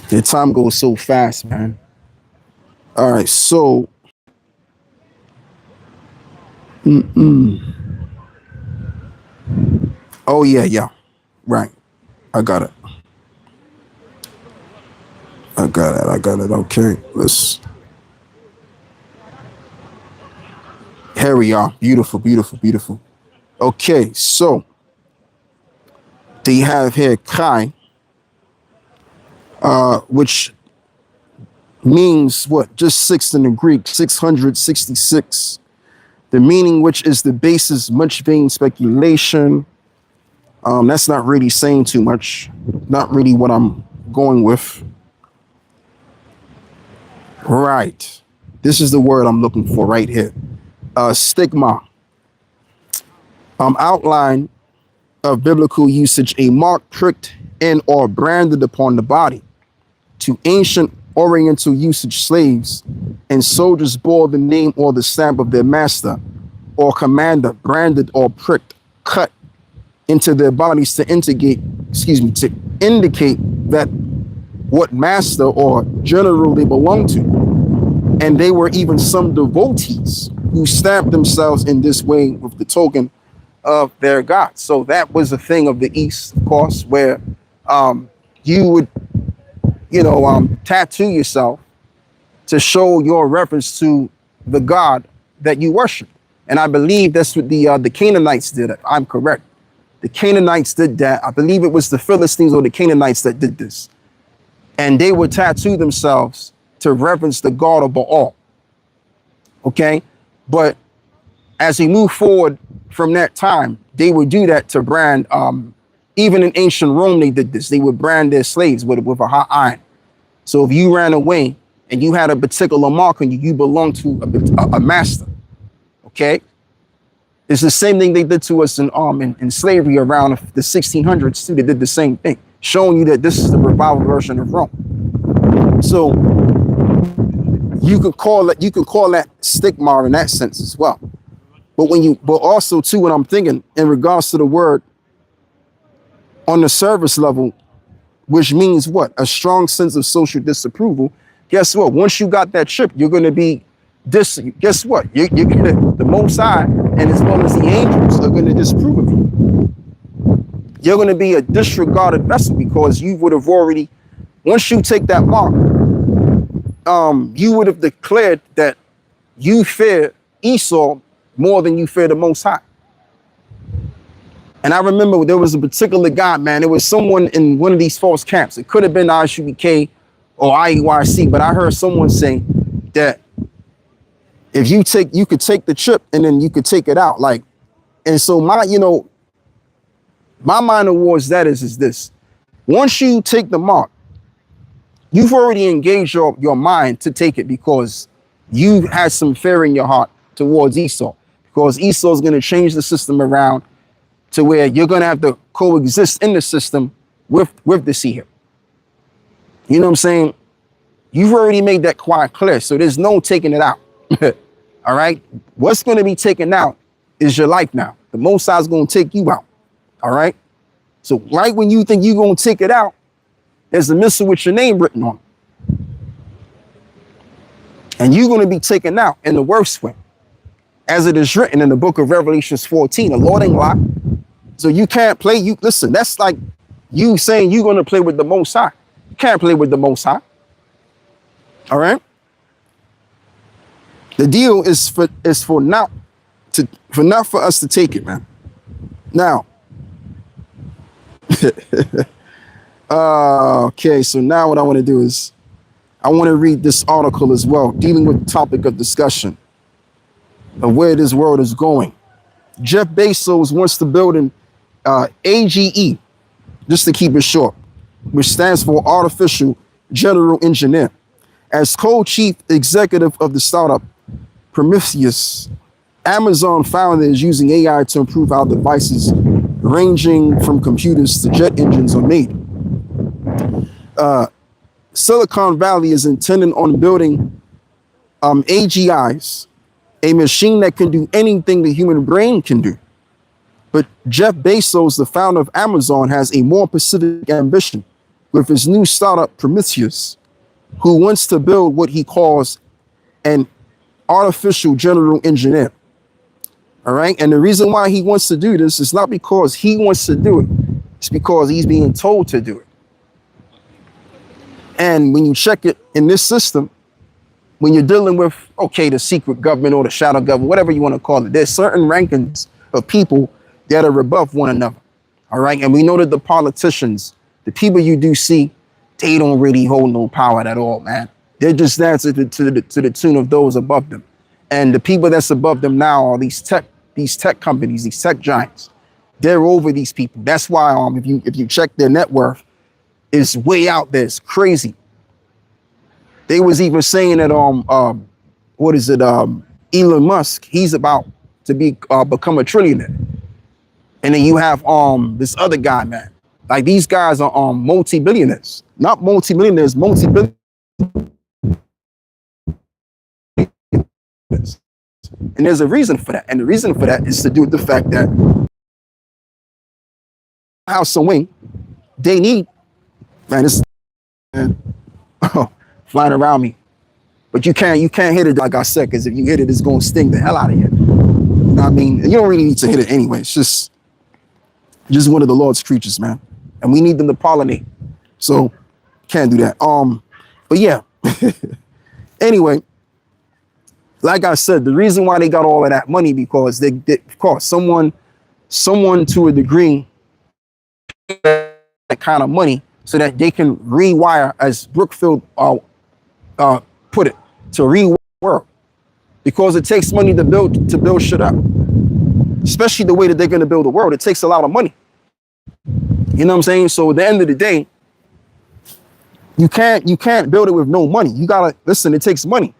The time goes so fast, man. All right, so oh yeah. Right. I got it. Okay, let's. Here we are. Beautiful. Okay, so they have here Kai, which means what? Just six in the Greek, 666. The meaning, which is the basis, much vain speculation. That's not really saying too much. Not really what I'm going with. Right. This is the word I'm looking for right here. Stigma. Outline of biblical usage, a mark pricked in or branded upon the body. To ancient Oriental usage, slaves and soldiers bore the name or the stamp of their master or commander, branded or pricked, cut into their bodies to indicate that what master or general they belonged to. And they were even some devotees who stamped themselves in this way with the token of their God. So that was a thing of the East, of course, where you would, tattoo yourself to show your reference to the God that you worship. And I believe that's what the Canaanites did. I'm correct. The Canaanites did that. I believe it was the Philistines or the Canaanites that did this. And they would tattoo themselves to reverence the God of Baal. Okay? But as we move forward from that time, they would do that to brand, even in ancient Rome, they did this. They would brand their slaves with a hot iron. So if you ran away and you had a particular mark on you, you belonged to a master. Okay? It's the same thing they did to us in slavery around the 1600s too. They did the same thing, showing you that this is the revival version of Rome. So you could call that stigma in that sense as well. But also too, when I'm thinking in regards to the word on the service level, which means what? A strong sense of social disapproval. Guess what? Once you got that chip, you're going to be guess what? You're gonna, the Most High and as well as the angels are going to disapprove of you. You're going to be a disregarded vessel because you would have already, once you take that mark, you would have declared that you fear Esau more than you fear the Most High. And I remember there was a particular guy, man. It was someone in one of these false camps. It could have been ISUBK or IEYC, but I heard someone say that if you could take the chip and then you could take it out. Like, and so my mind towards that is this. Once you take the mark, you've already engaged your mind to take it because you had some fear in your heart towards Esau. Because Esau is going to change the system around to where you're going to have to coexist in the system with the seer. You know what I'm saying? You've already made that quite clear. So there's no taking it out. All right. What's going to be taken out is your life now. The Most High is going to take you out. All right. So right when you think you're going to take it out, there's a missile with your name written on it. And you're going to be taken out in the worst way. As it is written in the book of Revelations 14, the Lord ain't lie. So you can't play. Listen, that's like you saying you're going to play with the Most High. You can't play with the Most High. All right. The deal is for not for us to take it, man. Now, okay. So now what I want to do is I want to read this article as well, dealing with the topic of discussion of where this world is going. Jeff Bezos wants to build an AGE, just to keep it short, which stands for Artificial General Engineer. As co-chief executive of the startup Prometheus, Amazon founder is using AI to improve how devices ranging from computers to jet engines are made. Silicon Valley is intending on building AGIs, a machine that can do anything the human brain can do. But Jeff Bezos, the founder of Amazon, has a more specific ambition with his new startup Prometheus, who wants to build what he calls an artificial general engineer. All right. And the reason why he wants to do this is not because he wants to do it. It's because he's being told to do it. And when you check it in this system, when you're dealing with, okay, the secret government or the shadow government, whatever you want to call it, there's certain rankings of people that are above one another. All right. And we know that the politicians, the people you do see, they don't really hold no power at all, man. They're just dancing to the tune of those above them. And the people that's above them now are these tech companies, these tech giants. They're over these people. That's why if you check their net worth, it's way out there. It's crazy. They was even saying that Elon Musk, he's about to become a trillionaire. And then you have this other guy, man. Like these guys are multi-billionaires, not multi-millionaires, multi-billionaires. And there's a reason for that. And the reason for that is to do with the fact that house and wing, they need, man, this flying around me. But you can't hit it, like I said, because if you hit it, it's going to sting the hell out of you. You know what I mean? You don't really need to hit it anyway. It's just one of the Lord's creatures, man. And we need them to pollinate. So can't do that. But yeah. Anyway, like I said, the reason why they got all of that money because they of course someone to a degree that kind of money so that they can rewire, as Brookfield put it, to rewire the world. Because it takes money to build shit up. Especially the way that they're going to build the world. It takes a lot of money. You know what I'm saying? So at the end of the day, you can't build it with no money. You gotta listen, it takes money.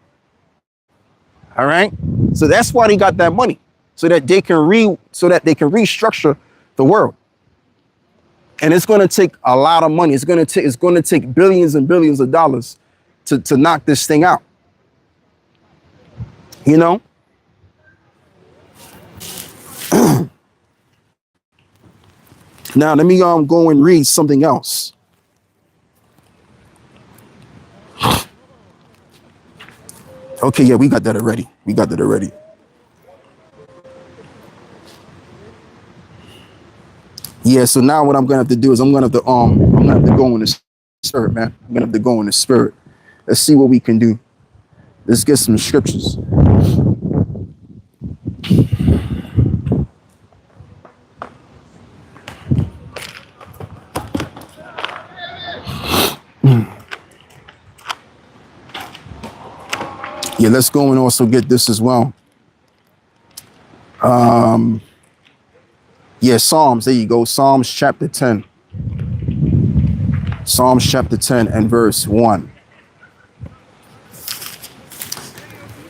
All right. So that's why they got that money. So that they can restructure the world. And it's gonna take a lot of money. It's gonna take billions and billions of dollars to knock this thing out. You know? Now let me go and read something else. Okay, yeah, we got that already. Yeah, so now what I'm gonna have to do is I'm gonna have to go in the spirit, man. I'm gonna have to go in the spirit. Let's see what we can do. Let's get some scriptures. Yeah, let's go and also get this as well. Yeah, Psalms, there you go. Psalms chapter 10. Psalms chapter 10 and verse 1.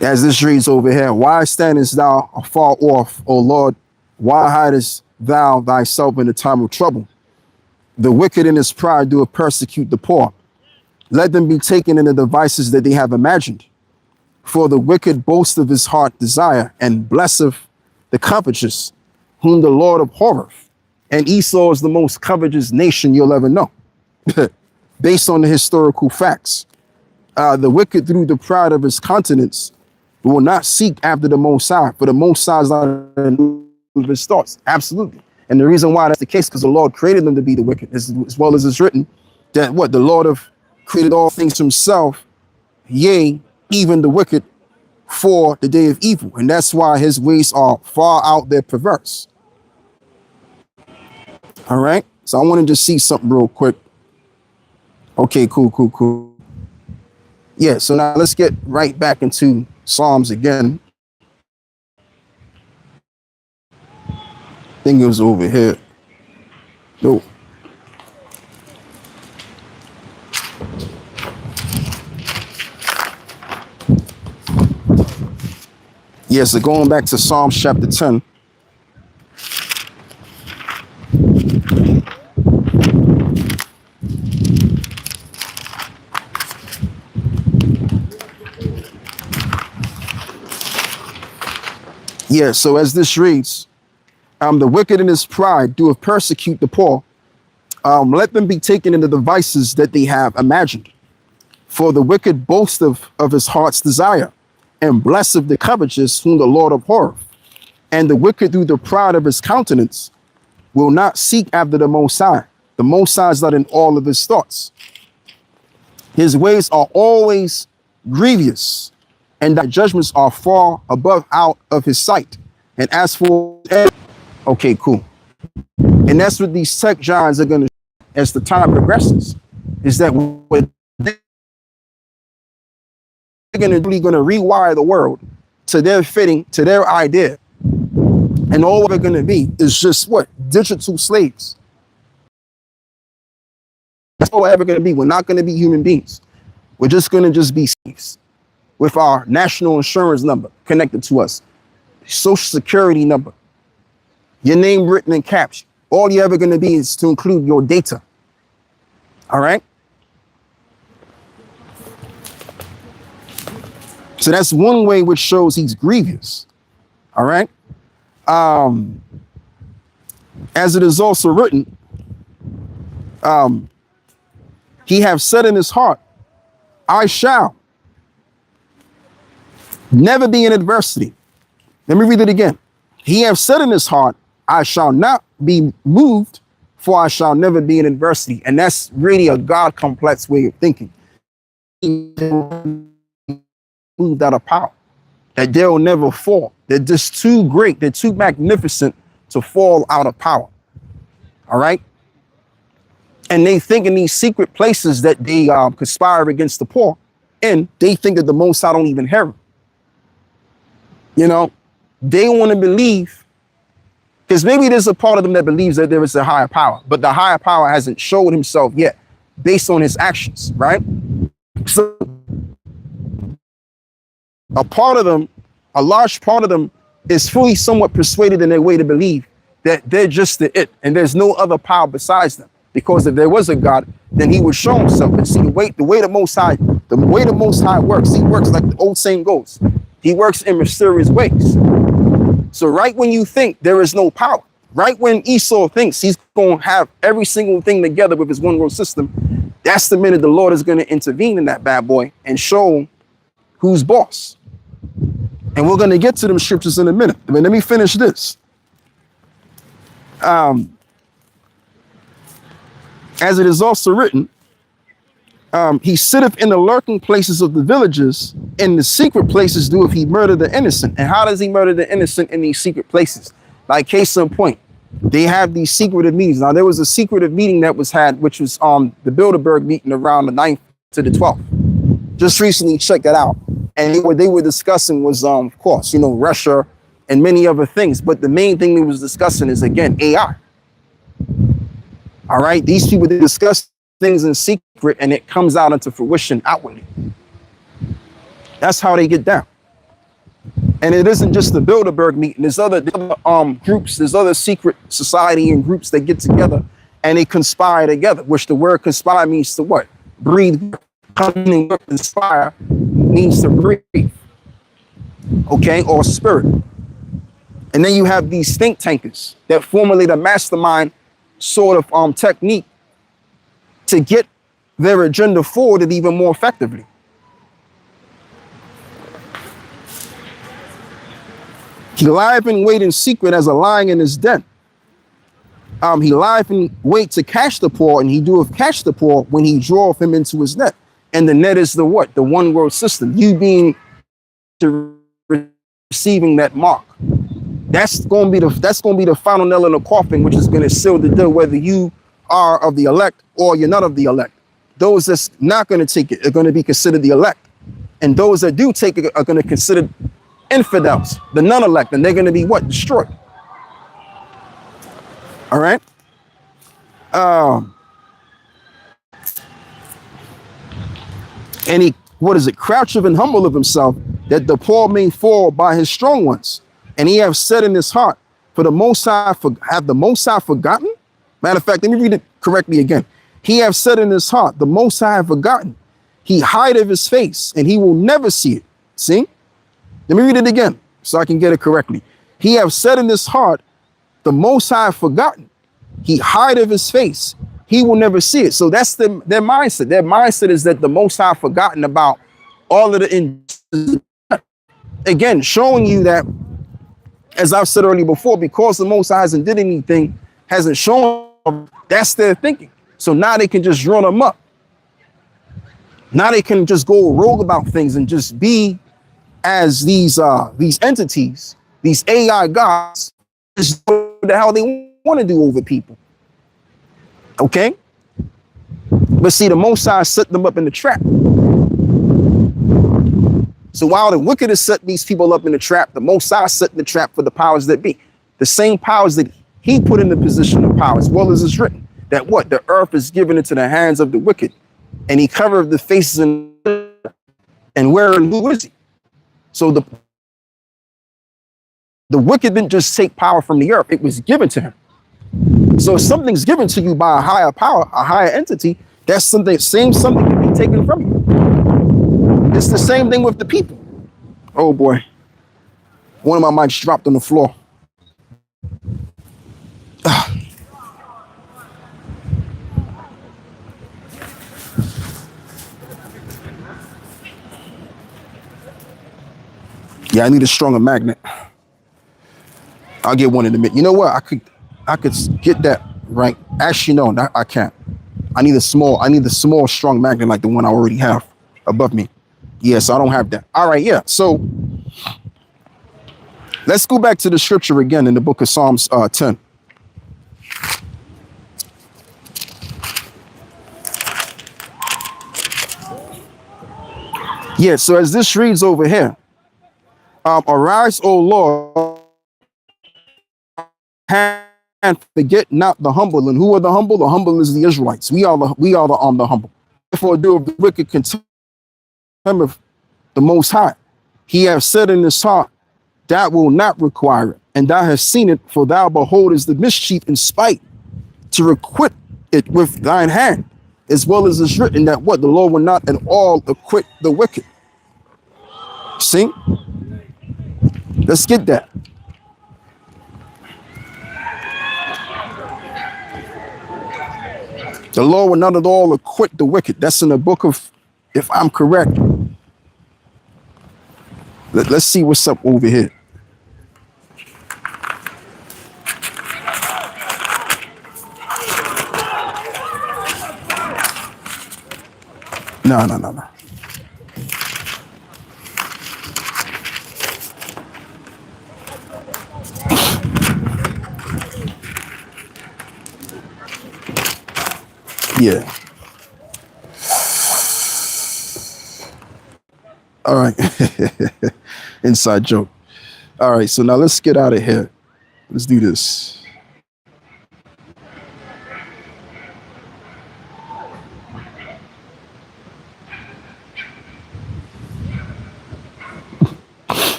As this reads over here, why standest thou afar off, O Lord? Why hidest thou thyself in the time of trouble? The wicked in his pride doeth persecute the poor. Let them be taken in the devices that they have imagined. For the wicked boast of his heart desire, and blesseth the covetous, whom the Lord abhorreth. And Esau is the most covetous nation you'll ever know, based on the historical facts. The wicked through the pride of his countenance will not seek after the Most High, for the Most High is not in his thoughts. Absolutely. And the reason why that's the case, because the Lord created them to be the wicked, as well as it's written that what the Lord have created all things himself, yea, even the wicked, for the day of evil. And that's why his ways are far out there perverse. All right. So I want to just see something real quick. Okay, cool. Yeah, so now let's get right back into Psalms again. I think it was over here. No. Yeah, so going back to Psalms chapter 10. Yeah, so as this reads, the wicked in his pride doeth persecute the poor. Let them be taken into the vices that they have imagined. For the wicked boast of his heart's desire, and blesseth the covetous, whom the Lord abhorreth. And the wicked through the pride of his countenance will not seek after the Most High. The Most High is not in all of his thoughts. His ways are always grievous, and thy judgments are far above out of his sight. And as for, okay, cool. And that's what these tech giants are going to, as the time progresses, is that what they're really going to rewire the world to their fitting, to their idea. And all we're going to be is just what? Digital slaves. That's all we're ever going to be. We're not going to be human beings. We're just going to be slaves with our national insurance number connected to us, social security number, your name written in caps. All you're ever going to be is to include your data. All right. So that's one way which shows he's grievous. All right. As it is also written, he have said in his heart, I shall never be in adversity. Let me read it again. He have said in his heart, I shall not be moved, for I shall never be in adversity. And that's really a God complex way of thinking. Moved out of power, that they'll never fall. They're just too great. They're too magnificent to fall out of power. All right. And they think in these secret places that they conspire against the poor, and they think that the Most High don't even hear them. You know, they want to believe, because maybe there's a part of them that believes that there is a higher power, but the higher power hasn't showed himself yet based on his actions, right? So a part of them, a large part of them is fully somewhat persuaded in their way to believe that they're just the it and there's no other power besides them. Because if there was a God, then he would show himself. And see, the way the Most High works, he works like the old saying goes. He works in mysterious ways. So right when you think there is no power, right when Esau thinks he's going to have every single thing together with his one world system, that's the minute the Lord is going to intervene in that bad boy and show him who's boss. And we're going to get to them scriptures in a minute. But let me finish this. As it is also written, he sitteth in the lurking places of the villages, in the secret places doeth he murder the innocent. And how does he murder the innocent in these secret places? Like case in point, they have these secretive meetings. Now there was a secretive meeting that was had, which was the Bilderberg meeting around the 9th to the 12th. Just recently checked that out. And what they were discussing was, of course, Russia and many other things. But the main thing they was discussing is, again, AI. All right. These people, they discuss things in secret and it comes out into fruition outwardly. That's how they get down. And it isn't just the Bilderberg meeting. There's other groups, there's other secret society and groups that get together and they conspire together, which the word conspire means to what? Breathe. Conspire means to breathe. Okay, or spirit. And then you have these think tankers that formulate a mastermind sort of technique to get their agenda forwarded even more effectively. He lieth in wait in secret as a lion in his den. He lieth in wait to catch the poor, and he doeth catch the poor when he draweth him into his net. And the net is the what? The one world system. You being to receiving that mark. That's going to be the final nail in the coffin, which is going to seal the deal, whether you are of the elect or you're not of the elect. Those that's not going to take it are going to be considered the elect, and those that do take it are going to consider infidels, the non-elect, and they're going to be what? Destroyed. All right. And he, what is it? Croucheth and humble of himself, that the poor may fall by his strong ones. And he have said in his heart, for the Most High, have the Most High forgotten? Matter of fact, let me read it correctly again. He have said in his heart, the Most High have forgotten. He hideth his face, and he will never see it. See? Let me read it again, so I can get it correctly. He have said in his heart, the Most High have forgotten. He hideth his face. He will never see it. So that's their mindset. Their mindset is that the Most High have forgotten about all of the, again, showing you that, as I've said earlier before, because the Most High hasn't did anything, hasn't shown them, that's their thinking. So now they can just run them up. Now they can just go rogue about things and just be as these entities, these AI gods, just do what the hell they want to do over people. Okay? But see, the Most High set them up in the trap. So while the wicked is setting these people up in the trap, the Most High set the trap for the powers that be. The same powers that he put in the position of power, as well as it's written, that what? The earth is given into the hands of the wicked. And he covered the faces and where and who is he? So the wicked didn't just take power from the earth, it was given to him. So if something's given to you by a higher power, a higher entity, that's something can be taken from you. It's the same thing with the people. Oh boy. One of my mics dropped on the floor. Yeah, I need a stronger magnet. I'll get one in a minute. You know what? I could get that right. Actually, no, I can't. I need the small, strong magnet like the one I already have above me. Yeah, so I don't have that. All right, yeah. So let's go back to the scripture again in the book of Psalms 10. Yeah, so as this reads over here, arise, O Lord, and forget not the humble. And who are the humble? The humble is the Israelites. We are the humble. Therefore, do of the wicked contempt of the Most High. He hath said in his heart, that will not require it, and thou hast seen it, for thou beholdest the mischief in spite, to requite it with thine hand, as well as is written that what? The Lord will not at all acquit the wicked. See? Let's get that. The Lord will not at all acquit the wicked. That's in the book of, if I'm correct. Let's see what's up over here. No. Yeah. All right. Inside joke. All right. So now let's get out of here. Let's do this.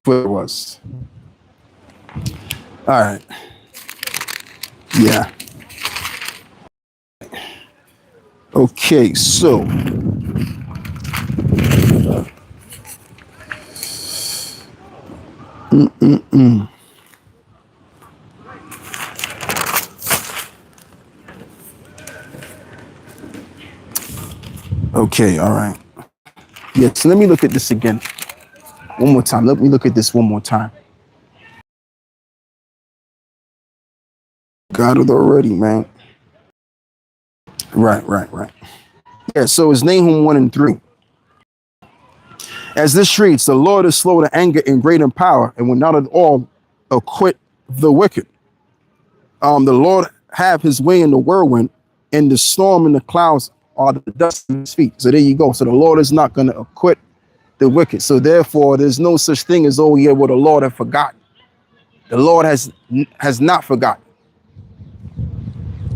What it was. All right. Yeah. Okay, so okay, all right. Yeah, so let me look at this again. One more time. Let me look at this one more time. Got it already, man. Right. Yeah, so it's Nahum 1 and 3. As this reads, the Lord is slow to anger and great in power, and will not at all acquit the wicked. The Lord have his way in the whirlwind, and the storm and the clouds are the dust of his feet. So there you go. So the Lord is not going to acquit the wicked. So therefore, there's no such thing as, oh yeah, well, the Lord have forgotten. The Lord has not forgotten.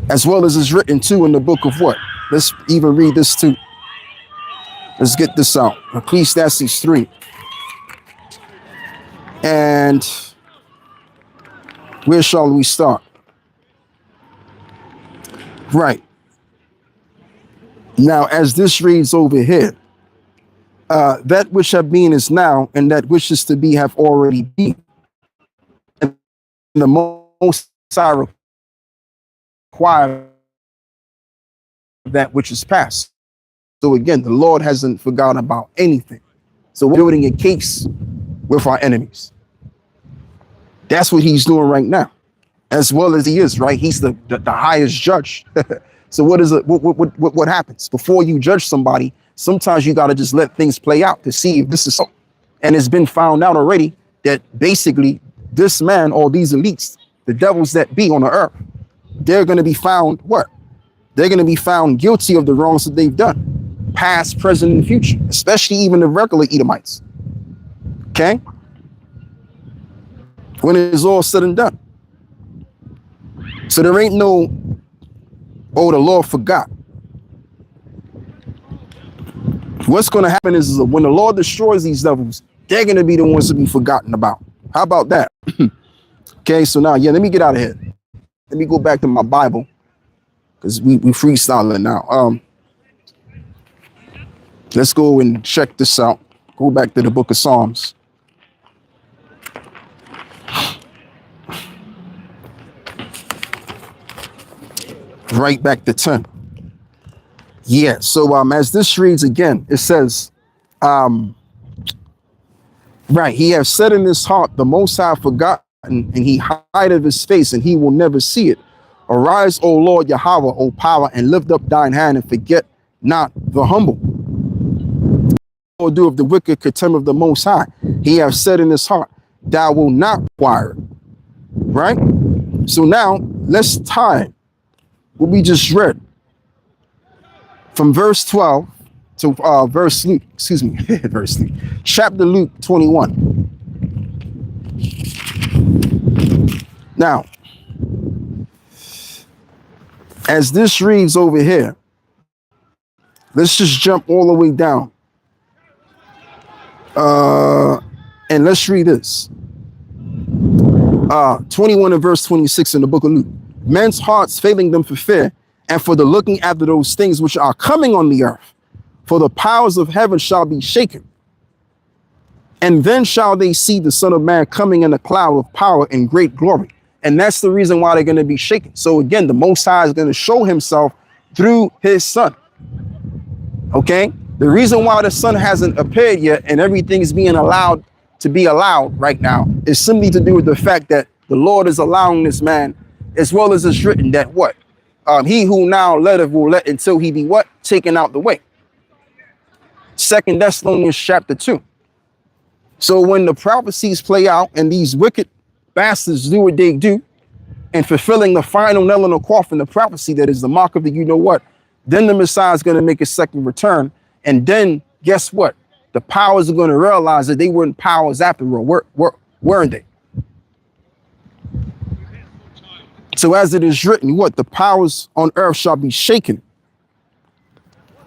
As well as is written too in the book of what? Let's even read this too. Let's get this out. Ecclesiastes 3. And where shall we start? Right. Now, as this reads over here, that which have been is now, and that which is to be have already been. And the most I require that which is past. So again, the Lord hasn't forgotten about anything. So we're building a case with our enemies. That's what he's doing right now, as well as he is, right? He's the highest judge. So what is it? What happens before you judge somebody? Sometimes you got to just let things play out to see if this is so. And it's been found out already that basically this man or these elites, the devils that be on the earth, they're going to be found what? They're going to be found guilty of the wrongs that they've done, past, present, and future, especially even the regular Edomites. Okay? When it is all said and done. So there ain't no, oh, the Lord forgot. What's going to happen is when the Lord destroys these devils, they're going to be the ones to be forgotten about. How about that? Okay, so now, yeah, let me get out of here. Let me go back to my Bible, because we freestyling now. Let's go and check this out. Go back to the book of Psalms. Right back to 10. Yeah, so as this reads again, it says, right, he has said in his heart, the Most High forgotten, and he hideth his face, and he will never see it. Arise, O Lord Yahweh, O power, and lift up thine hand, and forget not the humble. Or do of the wicked contempt of the Most High. He has said in his heart, thou wilt not require it. Right? So now, let's tie what we just read from verse 12 to verse Luke, excuse me, verse Luke, chapter Luke 21. Now, as this reads over here, let's just jump all the way down. And let's read this. 21 and verse 26 in the book of Luke. Men's hearts failing them for fear, and for the looking after those things which are coming on the earth. For the powers of heaven shall be shaken. And then shall they see the Son of Man coming in a cloud of power and great glory. And that's the reason why they're going to be shaken. So again, the Most High is going to show himself through his son. Okay? The reason why the son hasn't appeared yet and everything is being allowed to be allowed right now is simply to do with the fact that the Lord is allowing this man, as well as it's written that what? He who now letteth will let until he be what? Taken out the way. 2 Thessalonians chapter 2. So when the prophecies play out and these wicked bastards do what they do, and fulfilling the final nail in the coffin, the prophecy that is the mark of the you know what, then the Messiah is going to make a second return. And then guess what? The powers are going to realize that they weren't powers after all, weren't they? So as it is written, what? The powers on earth shall be shaken.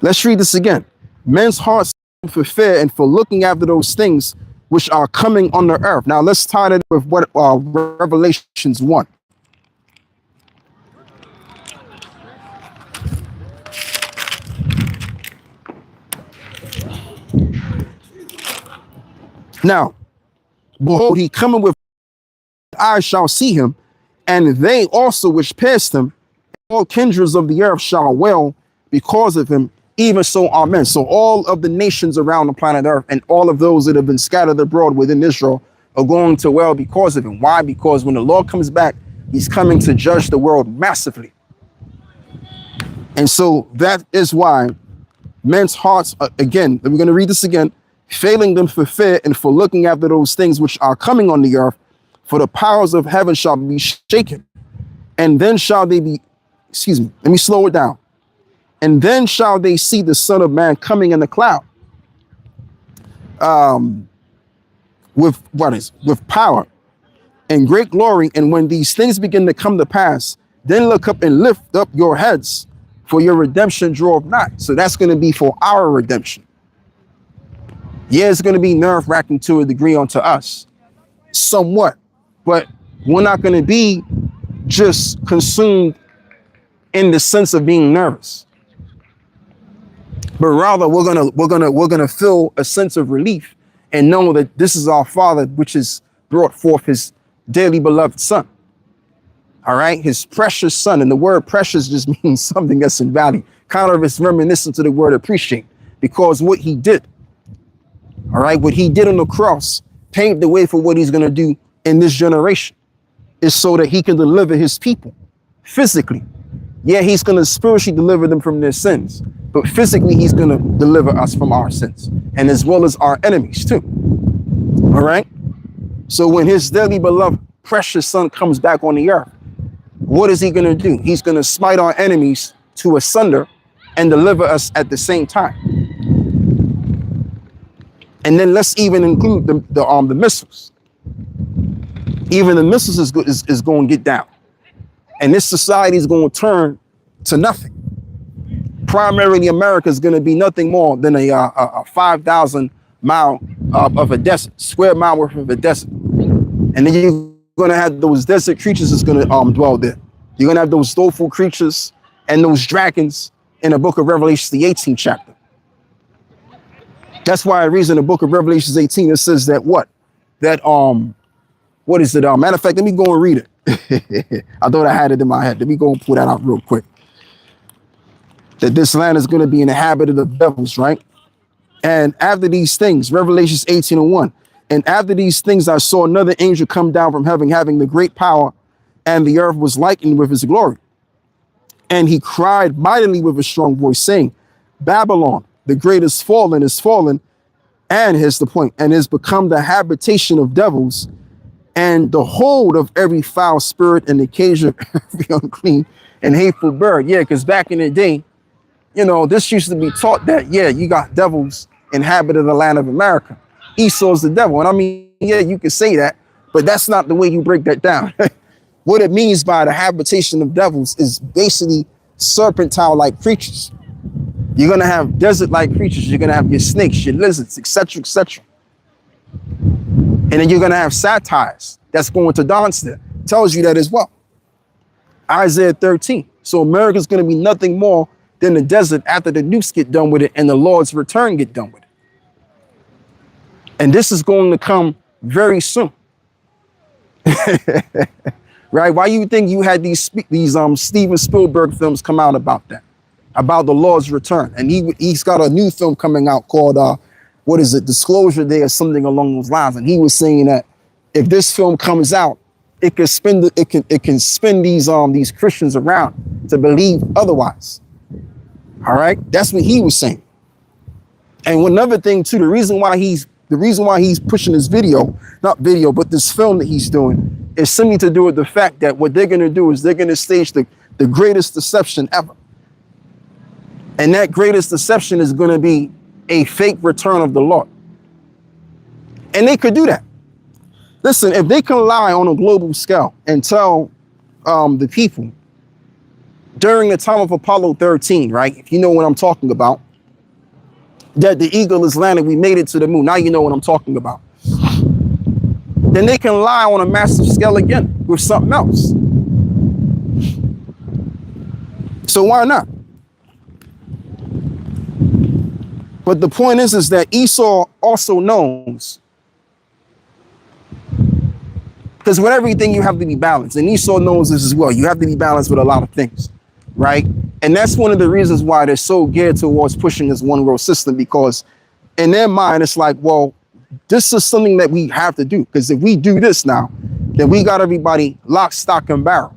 Let's read this again. Men's hearts for fear and for looking after those things which are coming on the earth. Now let's tie that with what Revelations 1. Now, behold, he coming with eyes shall see him, and they also which pierced him, all kindreds of the earth shall wail because of him, even so, amen. So all of the nations around the planet earth and all of those that have been scattered abroad within Israel are going to wail because of him. Why? Because when the Lord comes back, he's coming to judge the world massively. And so that is why men's hearts, again, we're going to read this again, failing them for fear and for looking after those things which are coming on the earth, for the powers of heaven shall be shaken. And then shall they be, excuse me, let me slow it down. And then shall they see the Son of Man coming in the cloud, with power and great glory. And when these things begin to come to pass, then look up and lift up your heads, for your redemption draweth nigh. So that's going to be for our redemption. Yeah, it's going to be nerve-wracking to a degree unto us, somewhat, but we're not going to be just consumed in the sense of being nervous. But rather, we're gonna feel a sense of relief and know that this is our Father, which has brought forth his dearly beloved Son. All right, his precious Son, and the word precious just means something that's in value. Kind of is reminiscent to the word appreciate, because what he did, all right, what he did on the cross paved the way for what he's gonna do in this generation, is so that he can deliver his people physically. Yeah, he's going to spiritually deliver them from their sins, but physically he's going to deliver us from our sins, and as well as our enemies too. All right. So when his dearly beloved precious Son comes back on the earth, what is he going to do? He's going to smite our enemies to asunder and deliver us at the same time. And then let's even include the missiles. Even the missiles is going to get down. And this society is going to turn to nothing. Primarily, America is going to be nothing more than a 5,000 mile of a desert, square mile worth of a desert. And then you're going to have those desert creatures that's going to dwell there. You're going to have those doleful creatures and those dragons in the book of Revelation, the 18th chapter. That's why I read in the book of Revelation 18, it says that what? That, what is it? Matter of fact, let me go and read it. I thought I had it in my head. Let me go and pull that out real quick. That this land is going to be inhabited of devils, right? And after these things, Revelations 18:1, and after these things, I saw another angel come down from heaven, having the great power, and the earth was lightened with his glory. And he cried mightily with a strong voice, saying, Babylon, the great is fallen, and here's the point, and is become the habitation of devils, and the hold of every foul spirit and the cage of every unclean and hateful bird. Yeah, because back in the day, you know, this used to be taught that, yeah, you got devils inhabiting the land of America. Esau's the devil. And I mean, yeah, you can say that, but that's not the way you break that down. What it means by the habitation of devils is basically serpentine-like creatures. You're going to have desert-like creatures. You're going to have your snakes, your lizards, etc., etc. And then you're going to have satires that's going to dance there. Tells you that as well. Isaiah 13. So America's going to be nothing more than the desert after the nukes get done with it and the Lord's return get done with it. And this is going to come very soon. right? Why you think you had these Steven Spielberg films come out about that, about the Lord's return? And he's got a new film coming out called what is it, Disclosure Day or something along those lines. And he was saying that if this film comes out, it can spin these Christians around to believe otherwise. All right, that's what he was saying. And another thing too, the reason why he's pushing this but this film that he's doing is simply to do with the fact that what they're going to do is they're going to stage the greatest deception ever. And that greatest deception is going to be a fake return of the Lord. And they could do that. Listen, if they can lie on a global scale and tell the people during the time of Apollo 13, right? If you know what I'm talking about, that the eagle is landing, we made it to the moon. Now you know what I'm talking about. Then they can lie on a massive scale again with something else. So why not? But the point is that Esau also knows, because with everything you have to be balanced, and Esau knows this as well. You have to be balanced with a lot of things, right? And that's one of the reasons why they're so geared towards pushing this one world system, because in their mind, it's like, well, this is something that we have to do, because if we do this now, then we got everybody lock, stock, and barrel.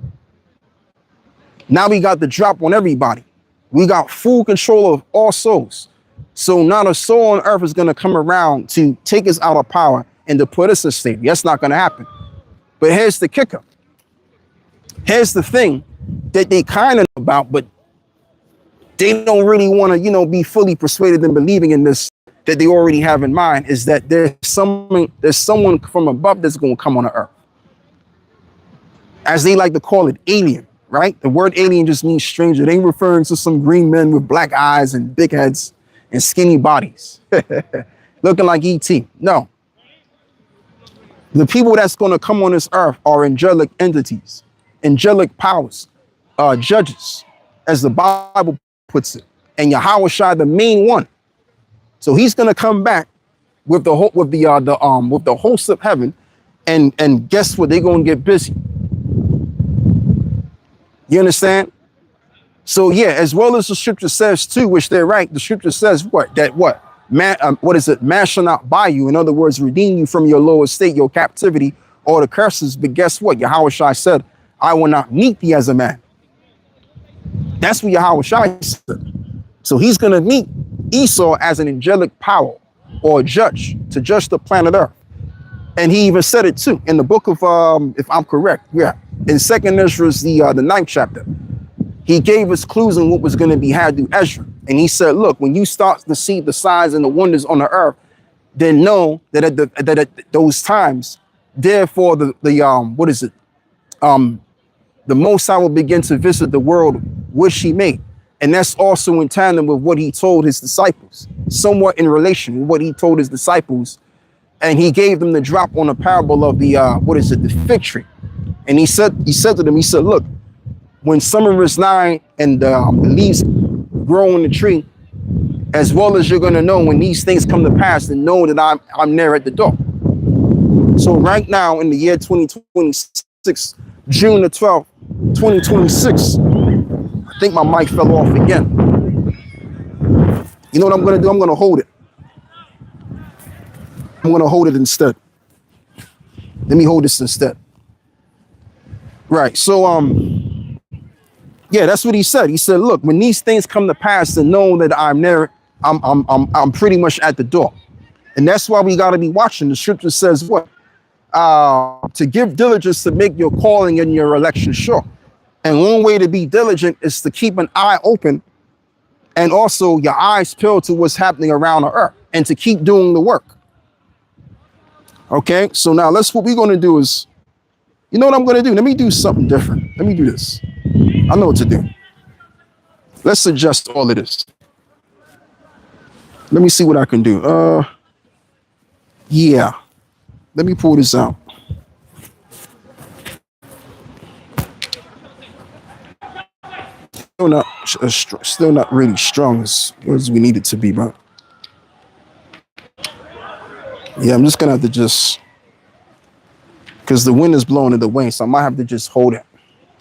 Now we got the drop on everybody. We got full control of all souls. So not a soul on earth is going to come around to take us out of power and to put us in slavery. That's not going to happen. But here's the kicker. Here's the thing that they kind of know about, but they don't really want to, be fully persuaded in believing in this, that they already have in mind, is that there's someone from above that's going to come on the earth. As they like to call it, alien, right? The word alien just means stranger. They ain't referring to some green men with black eyes and big heads and skinny bodies looking like E.T. No. The people that's going to come on this earth are angelic entities, angelic powers, judges, as the Bible puts it, and Yahweh Shai, the main one. So he's going to come back with the hosts of heaven, and guess what? They're going to get busy. You understand? So yeah, as well as the scripture says too, which they're right. The scripture says man shall not buy you. In other words, redeem you from your lower state, your captivity, or the curses. But guess what? Yahweh Shai said, I will not meet thee as a man. That's what Yahweh Shai said. So he's going to meet Esau as an angelic power or a judge to judge the planet Earth. And he even said it too in the book of, if I'm correct, in 2nd Ezra, the 9th chapter. He gave us clues on what was going to be had through Ezra. And he said, look, when you start to see the signs and the wonders on the earth, then know that at those times, therefore, the Most High will begin to visit the world which he made. And that's also in tandem with what he told his disciples, somewhat in relation with what he told his disciples. And he gave them the drop on the parable of the fig tree. And he said to them, look, when summer is nigh and the leaves grow on the tree, as well as you're going to know when these things come to pass, and know that I'm there at the door. So right now in the year 2026, June the 12th, 2026, I think my mic fell off again. You know what I'm going to do? I'm going to hold it. I'm going to hold it instead. Let me hold this instead. Right. So, yeah, that's what he said. He said, look, when these things come to pass, and know that I'm there, I'm pretty much at the door. And that's why we got to be watching. The scripture says what? To give diligence to make your calling and your election sure. And one way to be diligent is to keep an eye open, and also your eyes peeled to what's happening around the earth, and to keep doing the work. Okay, so now what we're going to do is, you know what I'm going to do? Let me do something different. Let me do this. I know what to do. Let's adjust all of this. Let me see what I can do. Yeah. Let me pull this out. Still not really strong as we need it to be, but yeah, I'm just gonna have to because the wind is blowing it away. So I might have to just hold it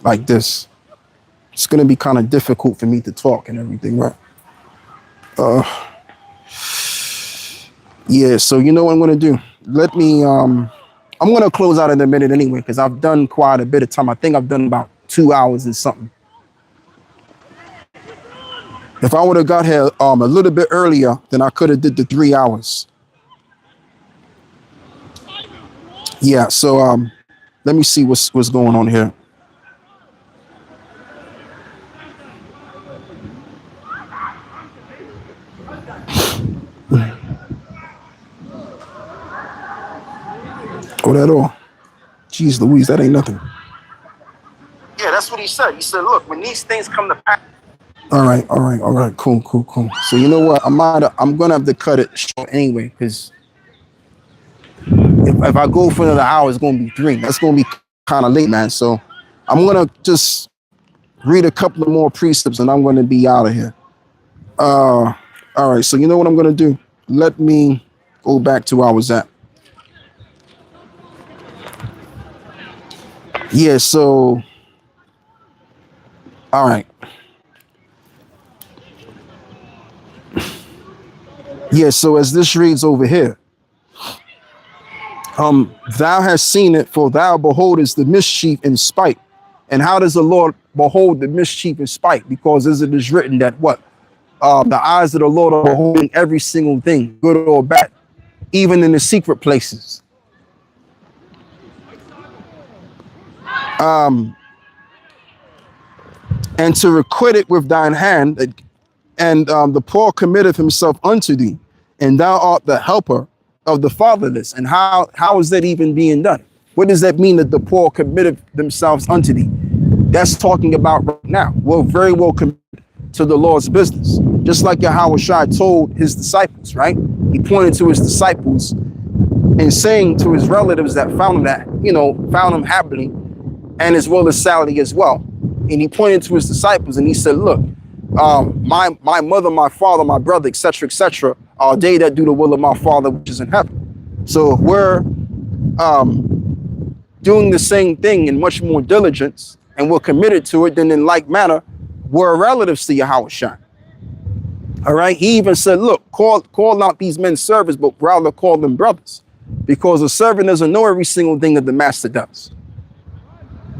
like this. It's going to be kind of difficult for me to talk and everything, right? Yeah, so you know what I'm going to do? Let me, I'm going to close out in a minute anyway, because I've done quite a bit of time. I think I've done about 2 hours and something. If I would have got here a little bit earlier, then I could have did the 3 hours. Yeah, so let me see what's going on here. Oh, that all? Jeez Louise, that ain't nothing. Yeah, that's what he said. He said, look, when these things come to pass. All right, cool. So you know what? I'm gonna have to cut it short anyway, because if I go for another hour, it's gonna be 3. That's gonna be kind of late, man. So I'm gonna just read a couple of more precepts and I'm gonna be out of here. All right, so you know what I'm gonna do? Let me go back to where I was at. Yeah, so all right. Yeah, so as this reads over here, thou hast seen it, for thou beholdest the mischief in spite. And how does the Lord behold the mischief in spite? Because as it is written that what? The eyes of the Lord are beholding every single thing, good or bad, even in the secret places. And to requite it with thine hand, and the poor committeth himself unto thee, and thou art the helper of the fatherless. And how is that even being done? What does that mean that the poor committed themselves unto thee? That's talking about right now. We're very well committed to the Lord's business. Just like Yahushua told his disciples, right? He pointed to his disciples and saying to his relatives that found him happily, and as well as Sally as well. And he pointed to his disciples and he said, look, my mother, my father, my brother, etc., are they that do the will of my Father which is in heaven. So if we're doing the same thing in much more diligence and we're committed to it, then in like manner, we're relatives to Yahushua. All right. He even said, look, call not these men servants, but rather call them brothers, because a servant doesn't know every single thing that the master does.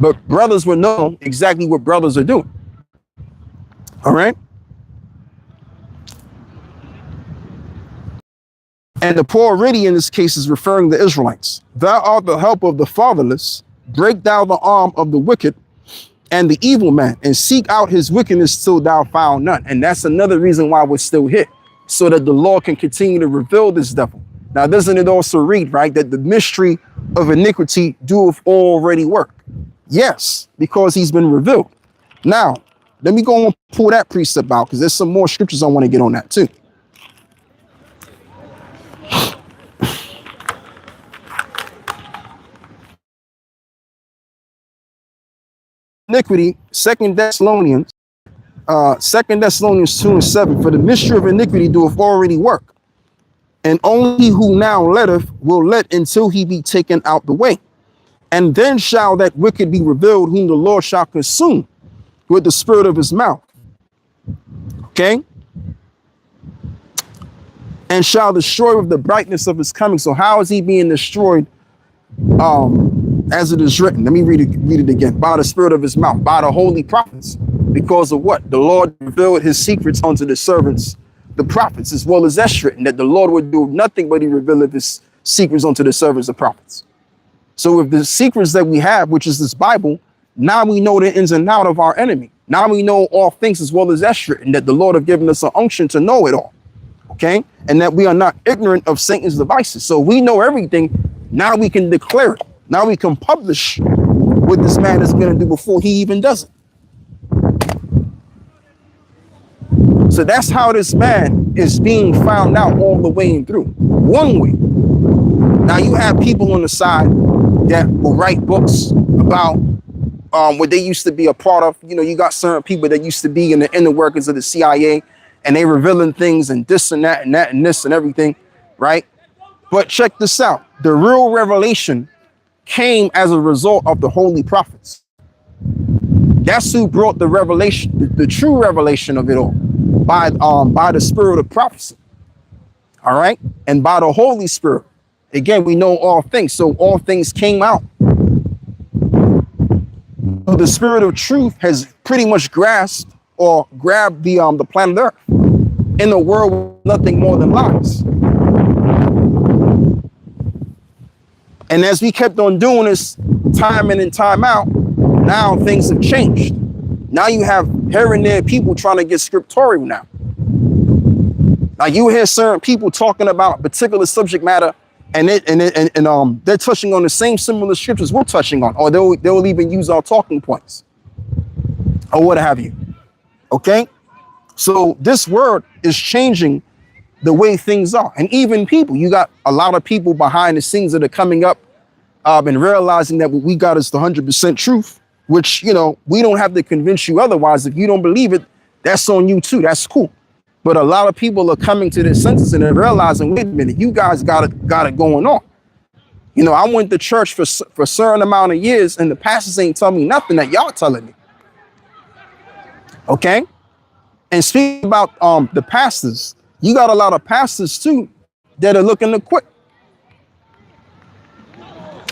But brothers will know exactly what brothers are doing. All right. And the poor already in this case is referring to Israelites. Thou art the help of the fatherless. Break thou the arm of the wicked and the evil man, and seek out his wickedness till thou found none. And that's another reason why we're still here, so that the Lord can continue to reveal this devil. Now, doesn't it also read, right, that the mystery of iniquity doeth already work? Yes, because he's been revealed. Now, let me go and pull that precept out, because there's some more scriptures I want to get on that too. Iniquity, 2 Thessalonians 2:7, for the mystery of iniquity doeth already work, and only he who now letteth will let until he be taken out the way. And then shall that wicked be revealed, whom the Lord shall consume with the spirit of his mouth. Okay? And shall destroy with the brightness of his coming. So how is he being destroyed? As it is written, let me read it again. By the spirit of his mouth, by the holy prophets. Because of what? The Lord revealed his secrets unto the servants, the prophets, as well as that's written, that the Lord would do nothing but he revealed his secrets unto the servants, the prophets. So with the secrets that we have, which is this Bible, now we know the ins and out of our enemy. Now we know all things as well as that's written, that the Lord have given us an unction to know it all. Okay? And that we are not ignorant of Satan's devices. So we know everything. Now we can declare it. Now we can publish what this man is going to do before he even does it. So that's how this man is being found out all the way and through. One way. Now you have people on the side that will write books about what they used to be a part of. You know, you got certain people that used to be in the inner workings of the CIA, and they revealing things and this and that and that and this and everything, right? But check this out. The real revelation came as a result of the holy prophets. That's who brought the revelation, the true revelation of it all, by the spirit of prophecy. All right, and by the Holy Spirit. Again, we know all things, so all things came out. So the spirit of truth has pretty much grasped or grabbed the planet Earth in a world with nothing more than lies. And as we kept on doing this time in and time out, now things have changed. Now you have here and there people trying to get scriptorial now. Now you hear certain people talking about particular subject matter, and they're touching on the same similar scriptures we're touching on, or they'll even use our talking points, or what have you. Okay, so this word is changing the way things are, and even people. You got a lot of people behind the scenes that are coming up and realizing that what we got is the 100% truth. Which, you know, we don't have to convince you otherwise. If you don't believe it, that's on you too. That's cool. But a lot of people are coming to their senses and they're realizing, wait a minute, you guys got it going on. You know, I went to church for a certain amount of years and the pastors ain't telling me nothing that y'all telling me. Okay. And speaking about the pastors, you got a lot of pastors too that are looking to quit.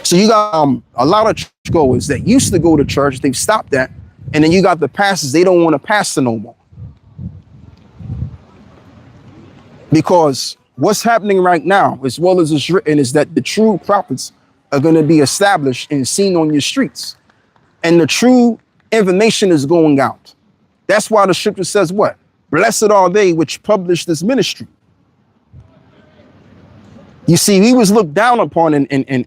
So you got a lot of churchgoers that used to go to church, they've stopped that. And then you got the pastors, they don't want to pastor no more. Because what's happening right now, as well as it's written, is that the true prophets are going to be established and seen on your streets. And the true information is going out. That's why the scripture says what? Blessed are they which publish this ministry. You see, we was looked down upon and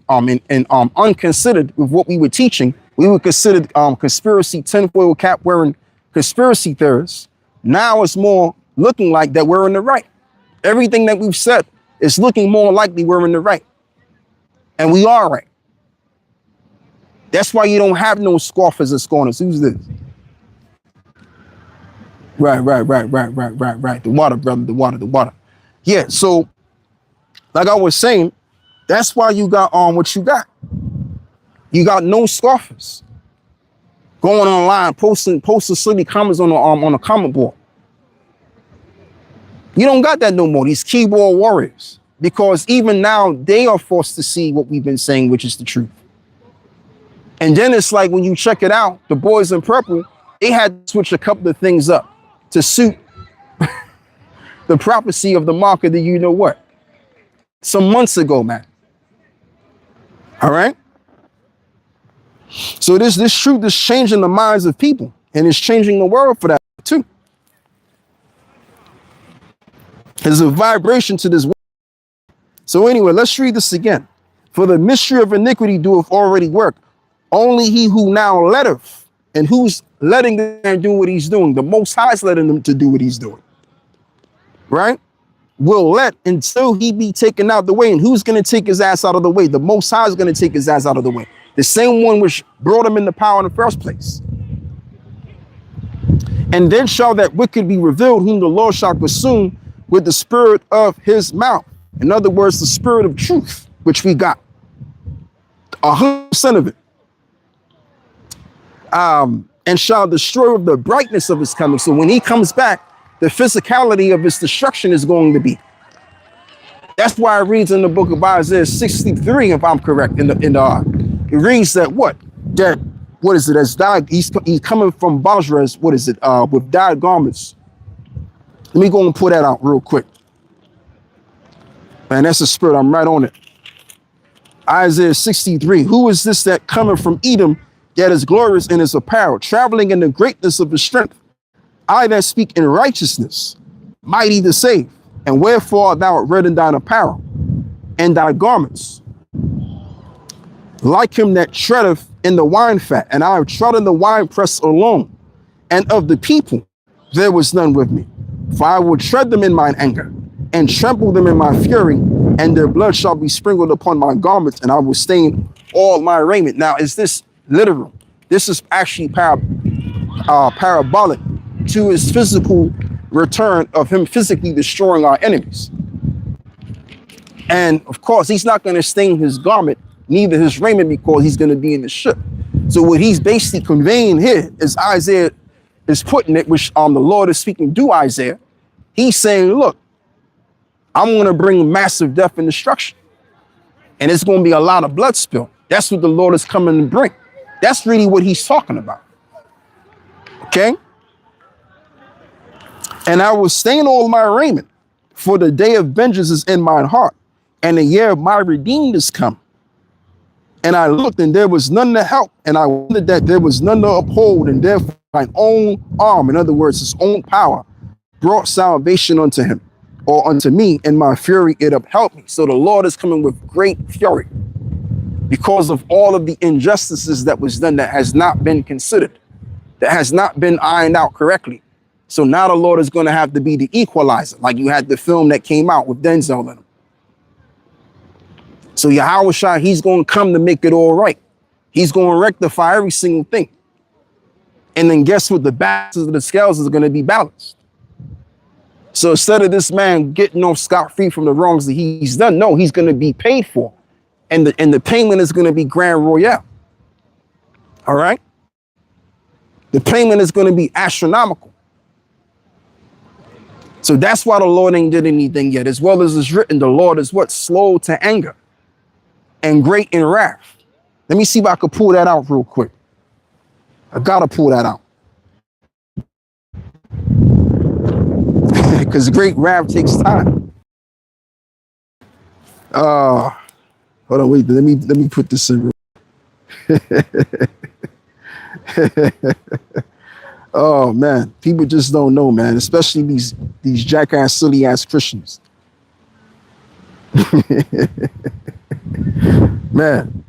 unconsidered with what we were teaching. We were considered conspiracy tinfoil cap wearing conspiracy theorists. Now it's more looking like that we're in the right. Everything that we've said is looking more likely we're in the right. And we are right. That's why you don't have no scoffers and scorners. Who's this? Right. The water, brother, the water. Yeah, so like I was saying, that's why you got what you got. You got no scoffers going online, posting silly comments on the comment board. You don't got that no more, these keyboard warriors, because even now they are forced to see what we've been saying, which is the truth. And then it's like when you check it out, the boys in purple, they had to switch a couple of things up to suit the prophecy of the mark of the you know what. Some months ago, man. All right. So this truth is changing the minds of people, and it's changing the world for that too. There's a vibration to this world. So anyway, let's read this again. For the mystery of iniquity doeth already work. Only he who now letteth, and who's letting the man do what he's doing, the Most High is letting them to do what he's doing. Right? Will let until he be taken out the way. And who's going to take his ass out of the way? The Most High is going to take his ass out of the way. The same one which brought him into power in the first place. And then shall that wicked be revealed, whom the Lord shall consume with the spirit of his mouth. In other words, the spirit of truth, which we got 100% of it. And shall destroy with the brightness of his coming. So when he comes back, the physicality of his destruction is going to be. That's why it reads in the book of Isaiah 63, if I'm correct, it reads that what is it? As died, he's coming from Basra, with dyed garments. Let me go and pull that out real quick. Man, that's the spirit. I'm right on it. Isaiah 63. Who is this that cometh from Edom that is glorious in his apparel, traveling in the greatness of his strength? I that speak in righteousness, mighty to save. And wherefore art thou red in thine apparel and thy garments? Like him that treadeth in the wine fat, and I have trodden the winepress alone, and of the people there was none with me. For I will tread them in mine anger, and trample them in my fury, and their blood shall be sprinkled upon my garments, and I will stain all my raiment. Now, is this literal? This is actually parabolic to his physical return of him physically destroying our enemies. And of course, he's not going to stain his garment neither his raiment, because he's going to be in the ship. So what he's basically conveying here is Isaiah is putting it, which the Lord is speaking to Isaiah. He's saying, look, I'm going to bring massive death and destruction. And it's going to be a lot of blood spill. That's what the Lord is coming to bring. That's really what he's talking about. Okay? And I will stain all my raiment, for the day of vengeance is in mine heart, and the year of my redeemed is come. And I looked, and there was none to help, and I wondered that there was none to uphold, and therefore mine own arm, in other words, his own power, brought salvation unto him, or unto me, and my fury it upheld me. So the Lord is coming with great fury because of all of the injustices that was done that has not been considered, that has not been ironed out correctly. So now the Lord is going to have to be the equalizer, like you had the film that came out with Denzel in him. So Yahweh Shai, he's going to come to make it all right. He's going to rectify every single thing. And then guess what? The balance of the scales is going to be balanced. So instead of this man getting off scot-free from the wrongs that he's done, no, he's going to be paid for. And the payment is going to be grand royale. All right? The payment is going to be astronomical. So that's why the Lord ain't did anything yet. As well as it's written, the Lord is what? Slow to anger and great in wrath. Let me see if I could pull that out real quick. I got to pull that out. Because great wrath takes time. Hold on, wait, let me put this in. Oh man, people just don't know, man, especially these jackass, silly ass Christians. Man.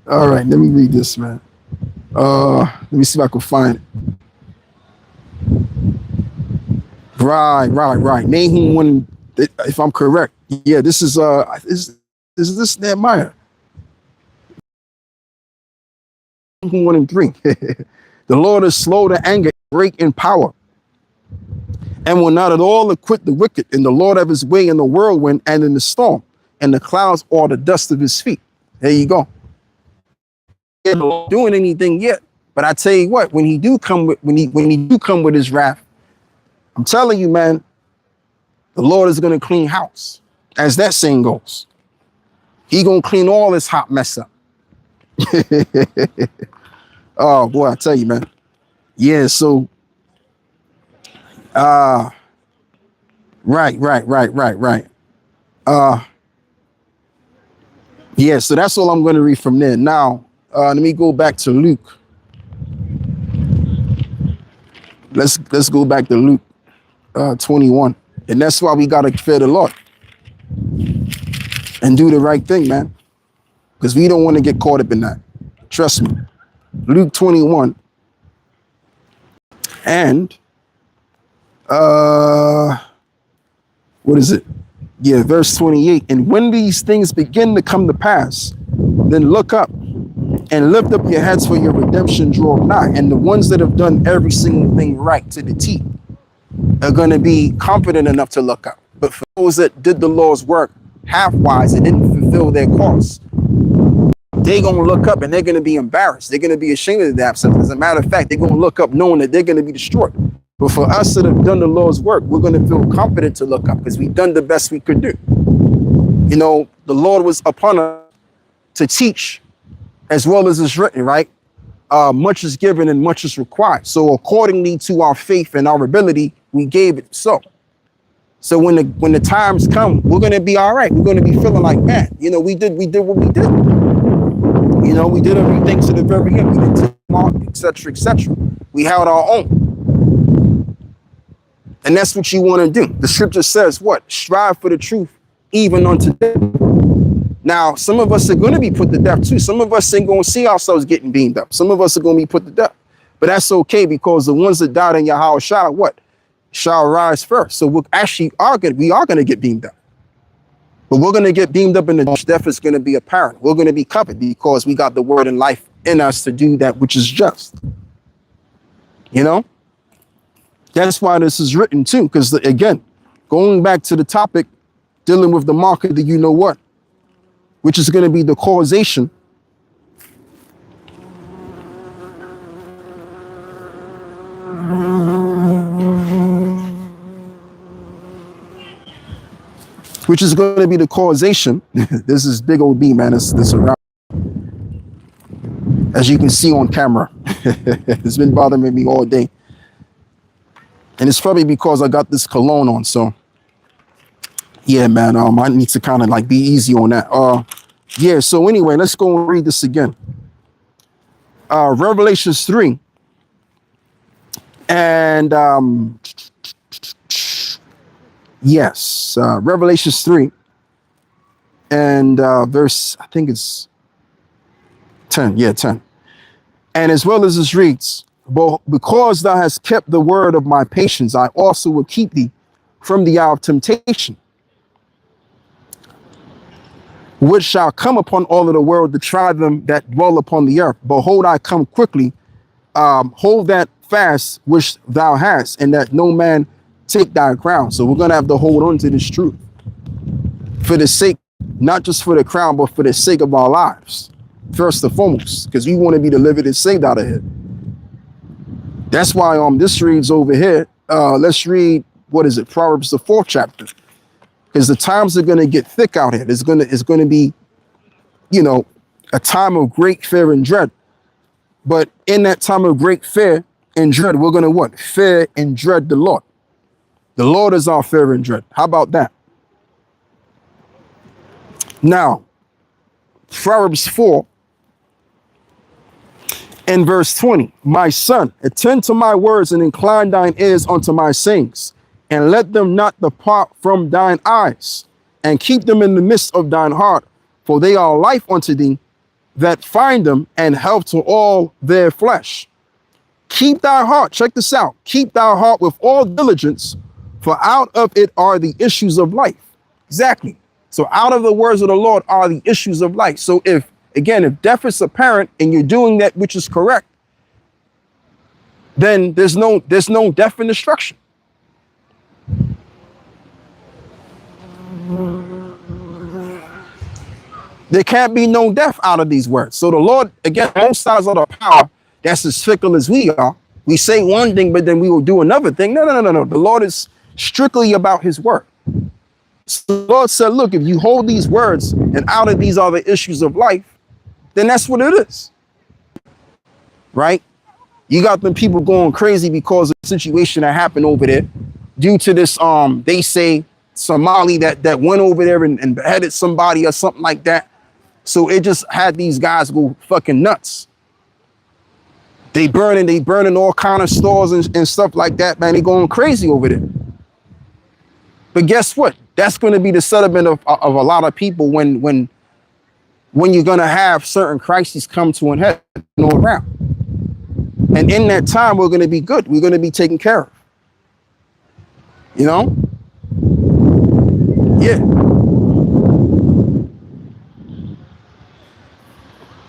All right, let me read this, man. Let me see if I can find it. Right. Nahum 1, if I'm correct. Yeah, this is this Nehemiah? Nahum 1 and 3. The Lord is slow to anger, great in power, and will not at all acquit the wicked. And the Lord of his way in the whirlwind and in the storm, and the clouds are the dust of his feet. There you go. He ain't doing anything yet, but I tell you what, when he do come with his wrath, I'm telling you, man, the Lord is going to clean house, as that saying goes. He going to clean all this hot mess up. Oh boy, I tell you, man. Yeah, so right. Yeah, so that's all I'm going to read from there. Now, let me go back to Luke. Let's go back to Luke 21. And that's why we got to fear the Lord and do the right thing, man. Because we don't want to get caught up in that. Trust me. Luke 21 and what is it? Yeah, verse 28. And when these things begin to come to pass, then look up and lift up your heads, for your redemption draw nigh. And the ones that have done every single thing right to the T are going to be confident enough to look up. But for those that did the Lord's work half-wise and didn't fulfill their cause, they're going to look up and they're going to be embarrassed. They're going to be ashamed of themselves. As a matter of fact, they're going to look up knowing that they're going to be destroyed. But for us that have done the Lord's work, we're going to feel confident to look up because we've done the best we could do. You know, the Lord was upon us to teach, as well as it's written, right? Much is given and much is required. So accordingly to our faith and our ability, we gave it so. So when the times come, we're going to be all right. We're going to be feeling like, man, you know, we did what we did. You know, we did everything to the very end. We didn't take them off, et cetera, et cetera. We held our own. And that's what you want to do. The scripture says what? Strive for the truth, even unto death. Now, some of us are going to be put to death too. Some of us ain't going to see ourselves getting beamed up. Some of us are going to be put to death. But that's okay, because the ones that died in Yahweh Shai, what? Shall rise first. So we are going to get beamed up. But we're going to get beamed up, and the death is going to be apparent. We're going to be covered because we got the word and life in us to do that which is just. You know? That's why this is written too. Because again, going back to the topic, dealing with the mark of the you know what? which is going to be the causation which is going to be the causation. This is big old B, man. This around, as you can see on camera. It's been bothering me all day, and it's probably because I got this cologne on. So yeah, man, I need to kind of like be easy on that. Yeah, so anyway, let's go and read this again. Revelations 3 and yes, Revelations 3 and verse, I think it's 10. Yeah, 10. And as well as this reads, but because thou hast kept the word of my patience, I also will keep thee from the hour of temptation, which shall come upon all of the world to try them that dwell upon the earth. Behold, I come quickly. Hold that fast which thou hast, and that no man take thy crown. So we're going to have to hold on to this truth for the sake, not just for the crown, but for the sake of our lives, first and foremost, because we want to be delivered and saved out of here. That's why this reads over here. Let's read, what is it? Proverbs, the 4th chapter. Because the times are going to get thick out here. It's going to be, you know, a time of great fear and dread. But in that time of great fear and dread, we're going to what? Fear and dread the Lord. The Lord is our fear and dread. How about that? Now, Proverbs 4 and verse 20. My son, attend to my words and incline thine ears unto my sayings, and let them not depart from thine eyes, and keep them in the midst of thine heart, for they are life unto thee that find them, and health to all their flesh. Keep thy heart, check this out, keep thy heart with all diligence, for out of it are the issues of life. Exactly. So out of the words of the Lord are the issues of life. So if death is apparent and you're doing that which is correct, then there's no death and destruction. There can't be no death out of these words. So the Lord, again, both sides of the power, that's as fickle as we are. We say one thing, but then we will do another thing. No. The Lord is strictly about his word. So the Lord said, look, if you hold these words and out of these are the issues of life, then that's what it is. Right? You got them people going crazy because of the situation that happened over there due to this, they say, Somali that went over there and beheaded somebody or something like that. So it just had these guys go fucking nuts. They burning all kind of stores and stuff like that, man. They going crazy over there. But guess what? That's going to be the settlement of a lot of people when you're going to have certain crises come to an head all around. And in that time, we're going to be good. We're going to be taken care of. You know? Yeah.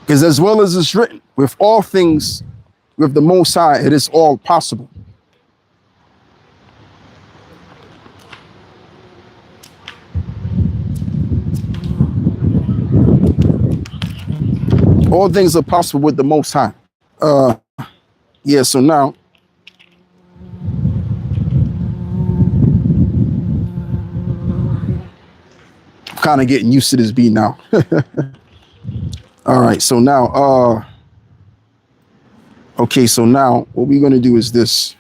Because as well as it's written, with all things, with the Most High, it is all possible. All things are possible with the Most High. Yeah, so now, I'm kind of getting used to this beat now. All right, so now, okay, so now what we're gonna do is this.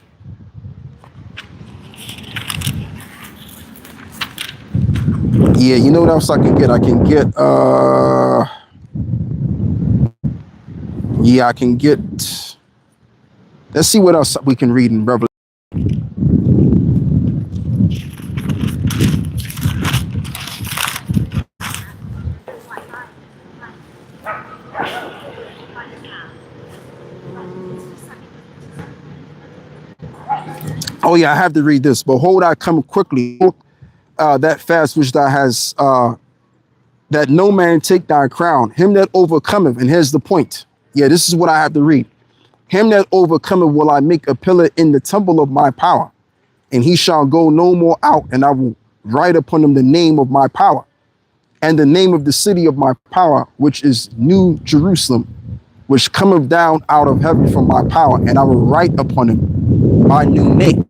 Yeah, you know what else I can get? I can get, yeah, I can get, let's see what else we can read in Revelation. Oh yeah, I have to read this. Behold, I come quickly, that fast which thou hast, that no man take thy crown. Him that overcometh, and here's the point. Yeah, this is what I have to read. Him that overcometh will I make a pillar in the temple of my power, and he shall go no more out, and I will write upon him the name of my power and the name of the city of my power, which is New Jerusalem, which cometh down out of heaven from my power, and I will write upon him my new name.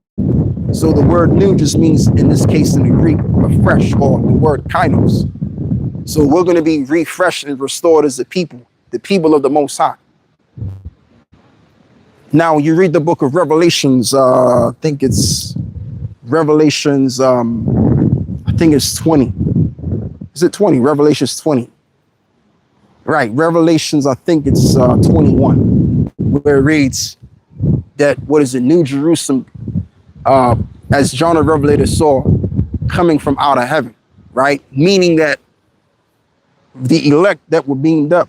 So the word new just means, in this case in the Greek, afresh, or the word kainos. So we're going to be refreshed and restored as the people of the Most High. Now, you read the book of Revelations, I think it's Revelations, I think it's 20. Is it 20? Revelations 20. Right, Revelations, I think it's 21, where it reads that, what is it, New Jerusalem, as John the Revelator saw, coming from out of heaven, right? Meaning that the elect that were beamed up,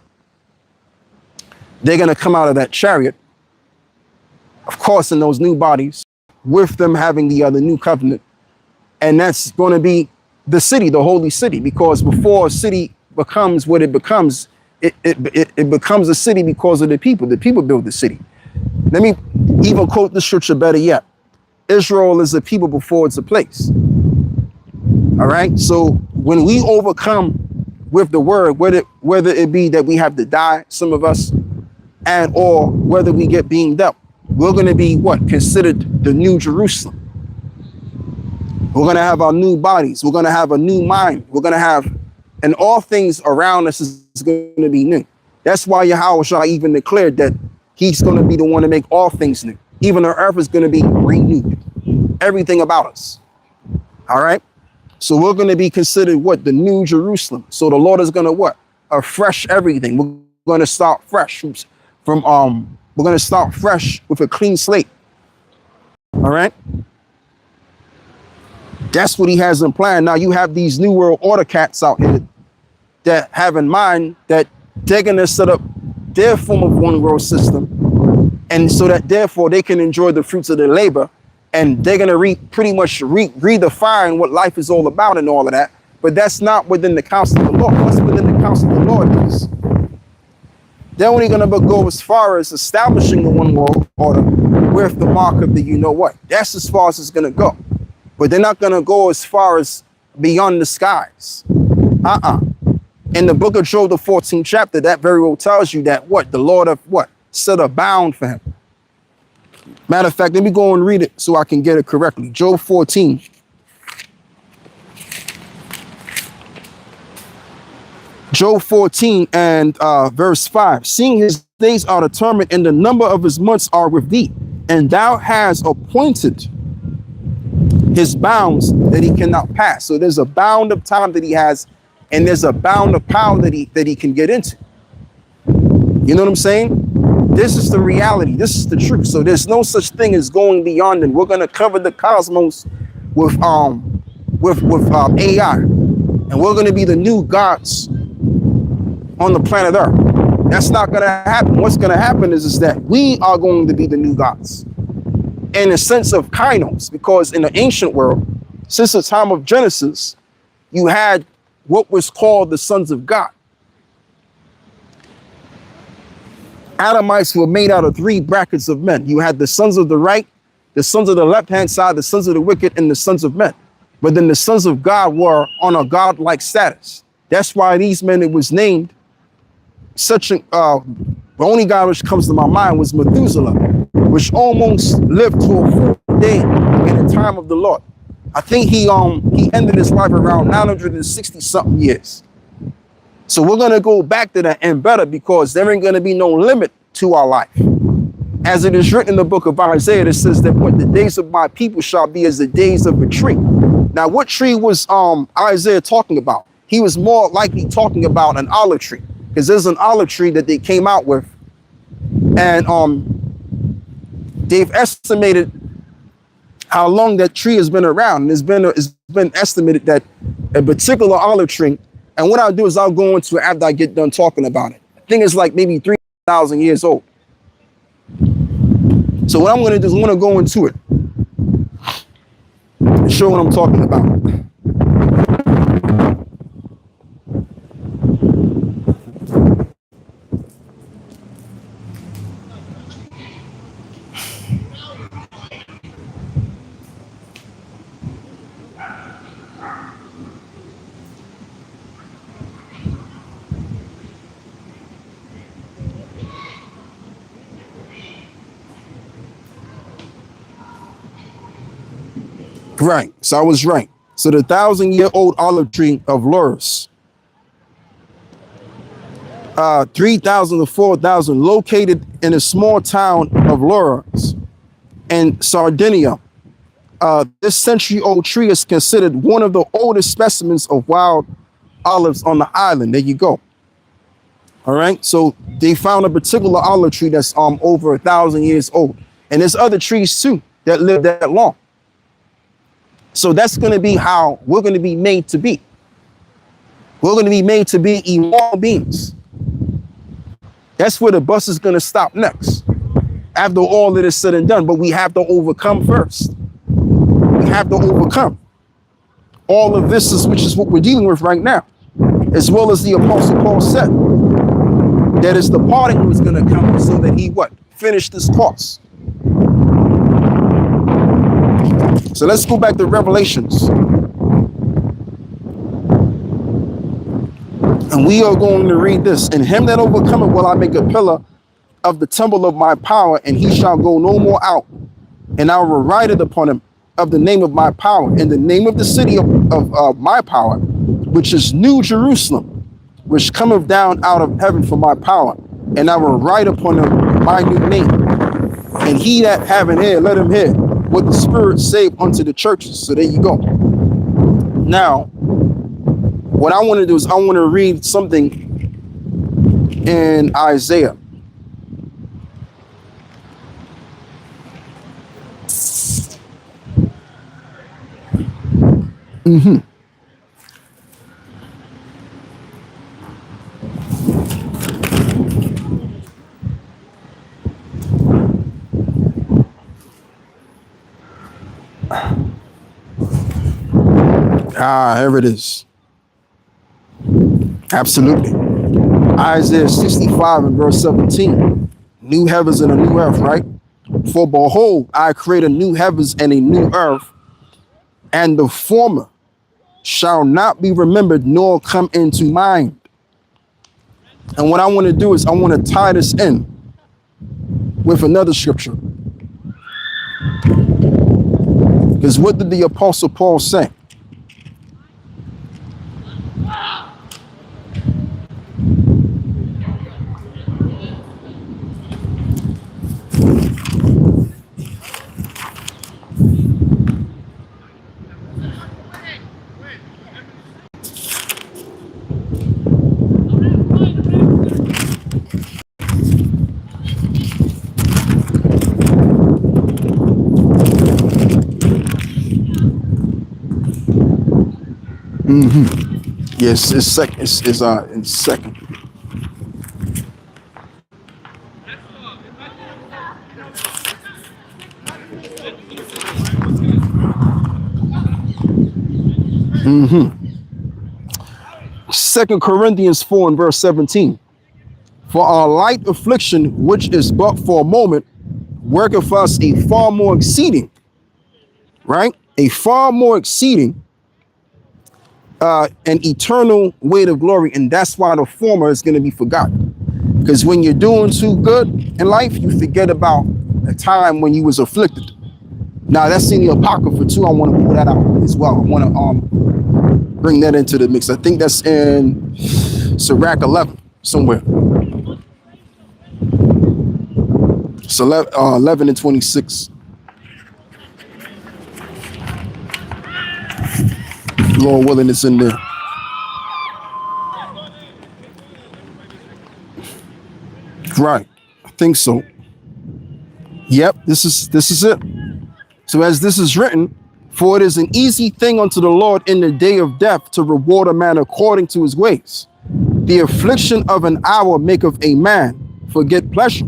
they're going to come out of that chariot, of course, in those new bodies, with them having the other new covenant. And that's going to be the city, the holy city, because before a city becomes what it becomes, it becomes a city because of the people. The people build the city. Let me even quote the scripture better yet. Israel is a people before it's a place. All right. So when we overcome with the word, whether it be that we have to die, some of us, and or whether we get beamed up, we're going to be what? Considered the New Jerusalem. We're going to have our new bodies. We're going to have a new mind. We're going to have, and all things around us is going to be new. That's why Yahweh even declared that he's going to be the one to make all things new. Even the earth is going to be renewed. Everything about us. All right. So we're going to be considered what? The New Jerusalem. So the Lord is going to what? Afresh everything. We're going to start fresh we're going to start fresh with a clean slate. All right. That's what he has in plan. Now you have these new world order cats out here that have in mind that they're going to set up their form of one world system. And so that therefore they can enjoy the fruits of their labor. And they're going to pretty much redefine what life is all about and all of that. But that's not within the counsel of the Lord. What's within the counsel of the Lord is they're only going to go as far as establishing the one world order with the mark of the you know what. That's as far as it's going to go. But they're not going to go as far as beyond the skies. In the book of Job, the 14th chapter, that very well tells you that what? The Lord of what? Set a bound for him. Matter of fact, let me go and read it so I can get it correctly. Job 14. Job 14 and verse 5. Seeing his days are determined and the number of his months are with thee, and thou hast appointed his bounds that he cannot pass. So there's a bound of time that he has, and there's a bound of power that he can get into. You know what I'm saying? This is the reality. This is the truth. So there's no such thing as going beyond, and we're going to cover the cosmos with AI, and we're going to be the new gods on the planet Earth. That's not going to happen. What's going to happen is that we are going to be the new gods in a sense of kainos, because in the ancient world, since the time of Genesis, you had what was called the sons of God. Adamites were made out of three brackets of men. You had the sons of the right, the sons of the left-hand side, the sons of the wicked, and the sons of men. But then the sons of God were on a God-like status. That's why these men, it was named such a, the only guy which comes to my mind was Methuselah, which almost lived to a full day in the time of the Lord. I think he ended his life around 960 something years. So we're going to go back to that and better, because there ain't going to be no limit to our life. As it is written in the book of Isaiah, it says that what the days of my people shall be as the days of a tree. Now, what tree was Isaiah talking about? He was more likely talking about an olive tree, because there's an olive tree that they came out with, and they've estimated how long that tree has been around. And it's been estimated that a particular olive tree, and what I'll do is I'll go into it after I get done talking about it. I think it's like maybe 3,000 years old. So what I'm going to do is I'm going to go into it and show what I'm talking about. Right. So I was right. So the 1,000-year-old olive tree of Lourdes, 3,000 to 4,000, located in a small town of Lourdes in Sardinia. This century-old tree is considered one of the oldest specimens of wild olives on the island. There you go. All right. So they found a particular olive tree that's over 1,000 years old, and there's other trees too that live that long. So that's going to be how we're going to be made to be. We're going to be made to be immortal beings. That's where the bus is going to stop next, after all that is said and done. But we have to overcome first. We have to overcome all of this, which is what we're dealing with right now, as well as the Apostle Paul said, that is the parting who is going to come so that he what? Finish this course. So let's go back to Revelations. And we are going to read this. In him that overcometh will I make a pillar of the temple of my power, and he shall go no more out. And I will write it upon him of the name of my power, and the name of the city of my power, which is New Jerusalem, which cometh down out of heaven from my power. And I will write upon him my new name. And he that have an ear, let him hear what the Spirit saith unto the churches. So there you go. Now, what I want to do is I want to read something in Isaiah. Here it is. Absolutely. Isaiah 65 and verse 17. New heavens and a new earth, right? For behold, I create a new heavens and a new earth, and the former shall not be remembered nor come into mind. And what I want to do is I want to tie this in with another scripture. Because what did the Apostle Paul say? Yes, it's second. It's in second. Second Corinthians 4 and verse 17. For our light affliction, which is but for a moment, worketh us a far more exceeding, right? A far more exceeding an eternal weight of glory. And that's why the former is going to be forgotten. Because when you're doing too good in life, you forget about a time when you was afflicted. Now that's in the Apocrypha too. I want to pull that out as well. I want to bring that into the mix. I think that's in Sirach 11 somewhere. So 11 and 26. Lord willing, it's in there. Right. I think so. Yep, this is it. So as this is written, for it is an easy thing unto the Lord in the day of death to reward a man according to his ways. The affliction of an hour maketh a man forget pleasure,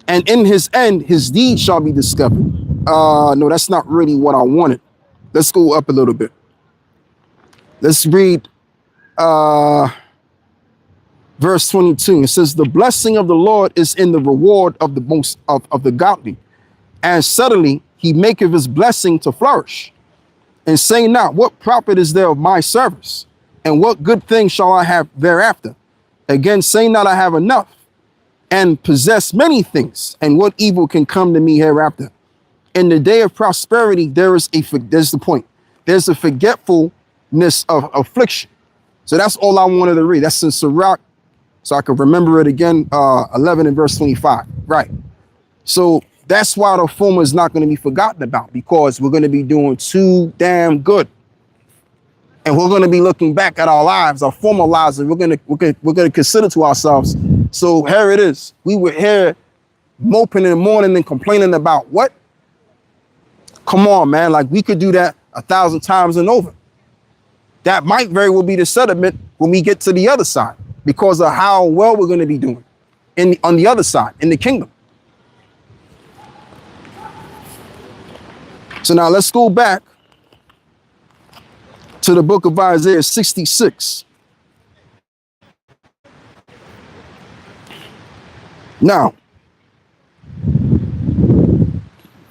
and in his end his deed shall be discovered. No, that's not really what I wanted. Let's go up a little bit. Let's read verse 22. It says, the blessing of the Lord is in the reward of the most of the godly, and suddenly he maketh his blessing to flourish. And say not, what profit is there of my service? And what good thing shall I have thereafter? Again, say not, I have enough and possess many things. And what evil can come to me hereafter? In the day of prosperity, there's the point. There's a forgetfulness of affliction. So that's all I wanted to read. That's in Sirach, so I can remember it again, 11 and verse 25. Right. So that's why the former is not going to be forgotten about, because we're going to be doing too damn good. And we're going to be looking back at our lives, our former lives, and we're going to consider to ourselves. So here it is. We were here moping in the morning and complaining about what? Come on, man. Like, we could do that 1,000 times and over. That might very well be the settlement when we get to the other side, because of how well we're going to be doing on the other side, in the kingdom. So now let's go back to the book of Isaiah 66. Now,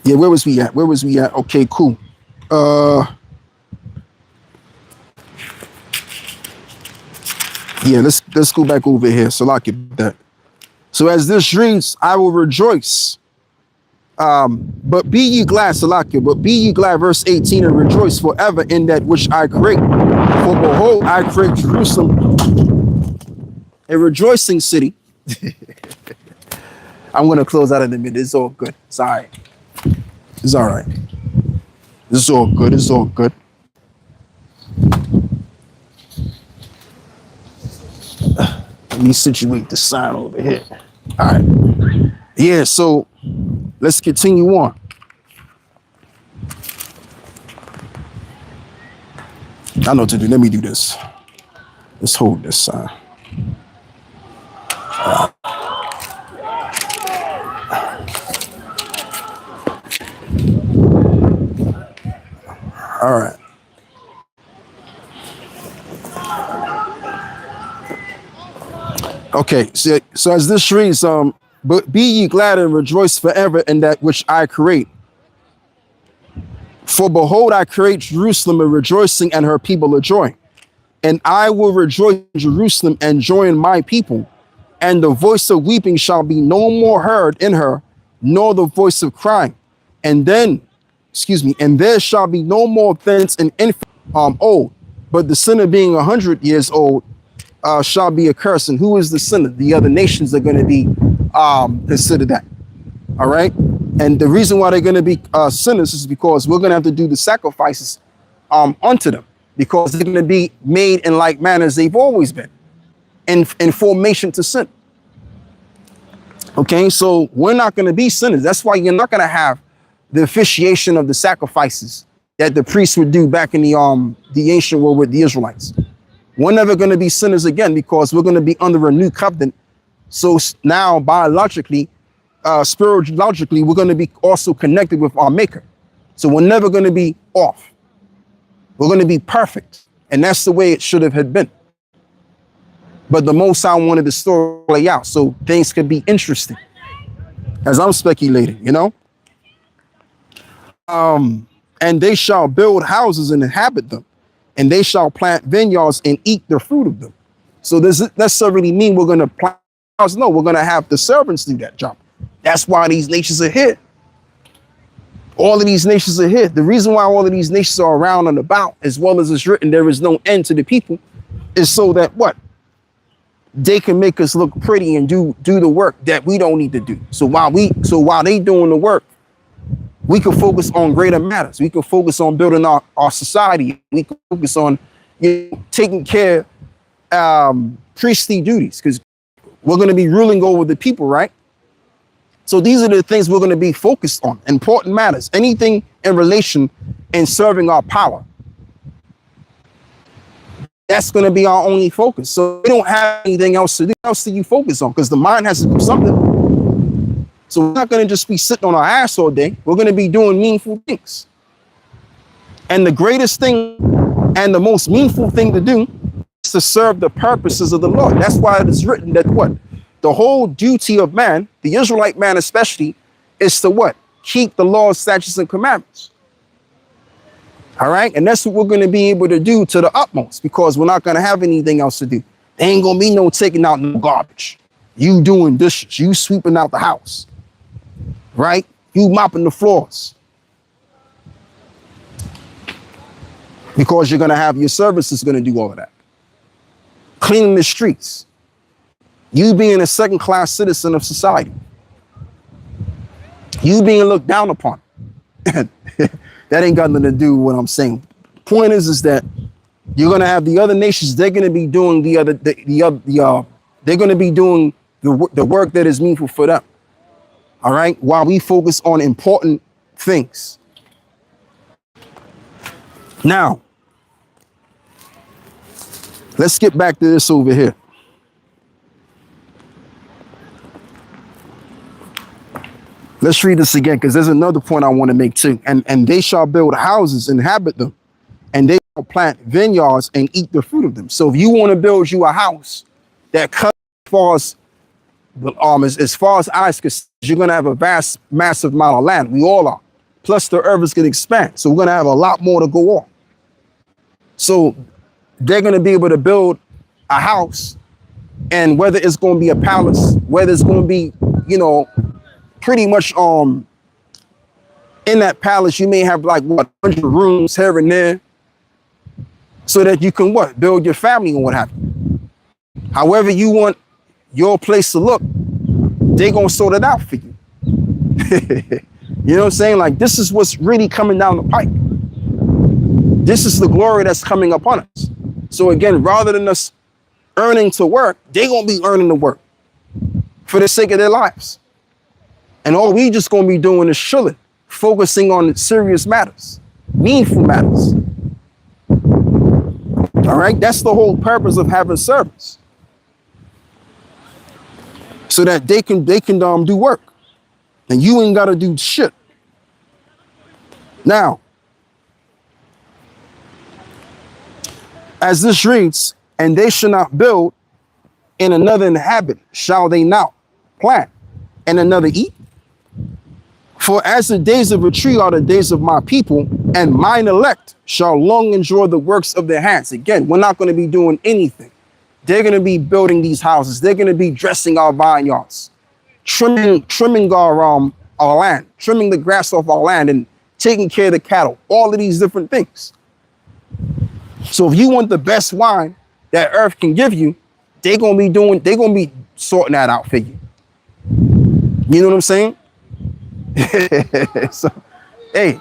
yeah, where was we at? Okay, cool. Yeah, let's go back over here. So like that. So as this reads, I will rejoice. But be ye glad, Salakia, but be ye glad, verse 18, and rejoice forever in that which I create. For behold, I create Jerusalem, a rejoicing city. I'm going to close out in a minute. It's all good. It's all right. It's all right. It's all good. It's all good. Let me situate the sign over here. All right. Yeah, so let's continue on. I know what to do. Let me do this. Let's hold this sign. All right. Okay, so as this reads, but be ye glad and rejoice forever in that which I create. For behold, I create Jerusalem a rejoicing, and her people a joy. And I will rejoice in Jerusalem and joy in my people. And the voice of weeping shall be no more heard in her, nor the voice of crying. And there shall be no more thence an infant old, but the sinner being 100 years old shall be accursed. And who is the sinner? The other nations are going to be considered that. All right. And the reason why they're going to be sinners is because we're going to have to do the sacrifices unto them, because they're going to be made in like manner as they've always been, in formation to sin. Okay, so we're not going to be sinners. That's why you're not going to have the officiation of the sacrifices that the priests would do back in the ancient world with the Israelites. We're never going to be sinners again, because we're going to be under a new covenant. So now biologically, spiritually, we're going to be also connected with our maker. So we're never going to be off. We're going to be perfect. And that's the way it should have had been. But the Most High wanted the story to play out so things could be interesting, as I'm speculating, you know. And they shall build houses and inhabit them, and they shall plant vineyards and eat the fruit of them. So does it necessarily mean we're going to plant houses? No, we're going to have the servants do that job. That's why these nations are here. All of these nations are here. The reason why all of these nations are around and about, as well as it's written, there is no end to the people, is so that what? They can make us look pretty and do the work that we don't need to do. So while they doing the work, we can focus on greater matters. We can focus on building our society. We can focus on taking care of priestly duties, because we're going to be ruling over the people, right? So these are the things we're going to be focused on. Important matters. Anything in relation in serving our power. That's going to be our only focus. So we don't have anything else to do. What else do you focus on? Because the mind has to do something. So we're not going to just be sitting on our ass all day. We're going to be doing meaningful things. And the greatest thing and the most meaningful thing to do is to serve the purposes of the Lord. That's why it is written that what? The whole duty of man, the Israelite man especially, is to what? Keep the laws, statutes, and commandments. All right. And that's what we're going to be able to do to the utmost, because we're not going to have anything else to do. There ain't going to be no taking out no garbage. You doing dishes, you sweeping out the house, right? You mopping the floors. because you're going to have your services going to do all of that. Cleaning the streets. You being a second-class citizen of society. You being looked down upon. That ain't got nothing to do with what I'm saying. Point is that you're going to have the other nations. They're going to be doing they're going to be doing the work that is meaningful for them. All right. While we focus on important things. Now, let's get back to this over here. Let's read this again, because there's another point I want to make too. And they shall build houses, inhabit them, and they shall plant vineyards and eat the fruit of them. So if you want to build you a house that cuts as far as eyes can see, you're going to have a massive amount of land. We all are. Plus the earth is going to expand. So we're going to have a lot more to go on. So they're going to be able to build a house, and whether it's going to be a palace, whether it's going to be, pretty much in that palace, you may have like 100 rooms here and there, so that you can build your family and what have you. However you want your place to look, they're gonna sort it out for you. You know what I'm saying? Like, this is what's really coming down the pipe. This is the glory that's coming upon us. So again, rather than us earning to work, they're gonna be earning to work for the sake of their lives. And all we just gonna be doing is chilling, focusing on serious matters, meaningful matters. All right, that's the whole purpose of having servants, so that they can do work, and you ain't gotta do shit. Now, as this reads, and they shall not build, and another inhabit, shall they not plant, and another eat? For as the days of a tree are the days of my people, and mine elect shall long enjoy the works of their hands. Again, we're not going to be doing anything. They're going to be building these houses. They're going to be dressing our vineyards, trimming our land, trimming the grass off our land, and taking care of the cattle. All of these different things. So if you want the best wine that earth can give you, they're going to be sorting that out for you. You know what I'm saying? So, hey,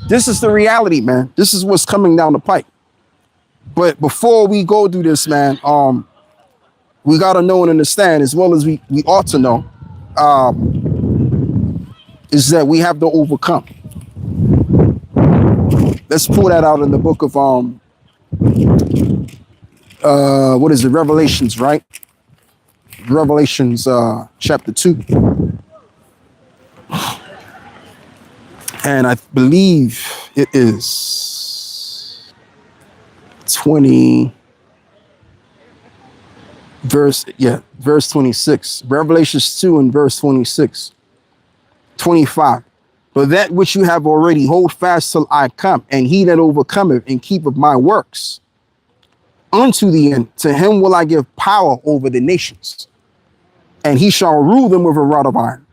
this is the reality, man. This is what's coming down the pipe. But before we go do this, man, we got to know and understand, as well as we ought to know, is that we have to overcome. Let's pull that out in the book of, what is it? Revelations, right? Revelations, chapter 2. And I believe it is verse 26. Revelations 2 and verse 26. 25. But that which you have already hold fast till I come, and he that overcometh and keepeth my works unto the end, to him will I give power over the nations, and he shall rule them with a rod of iron.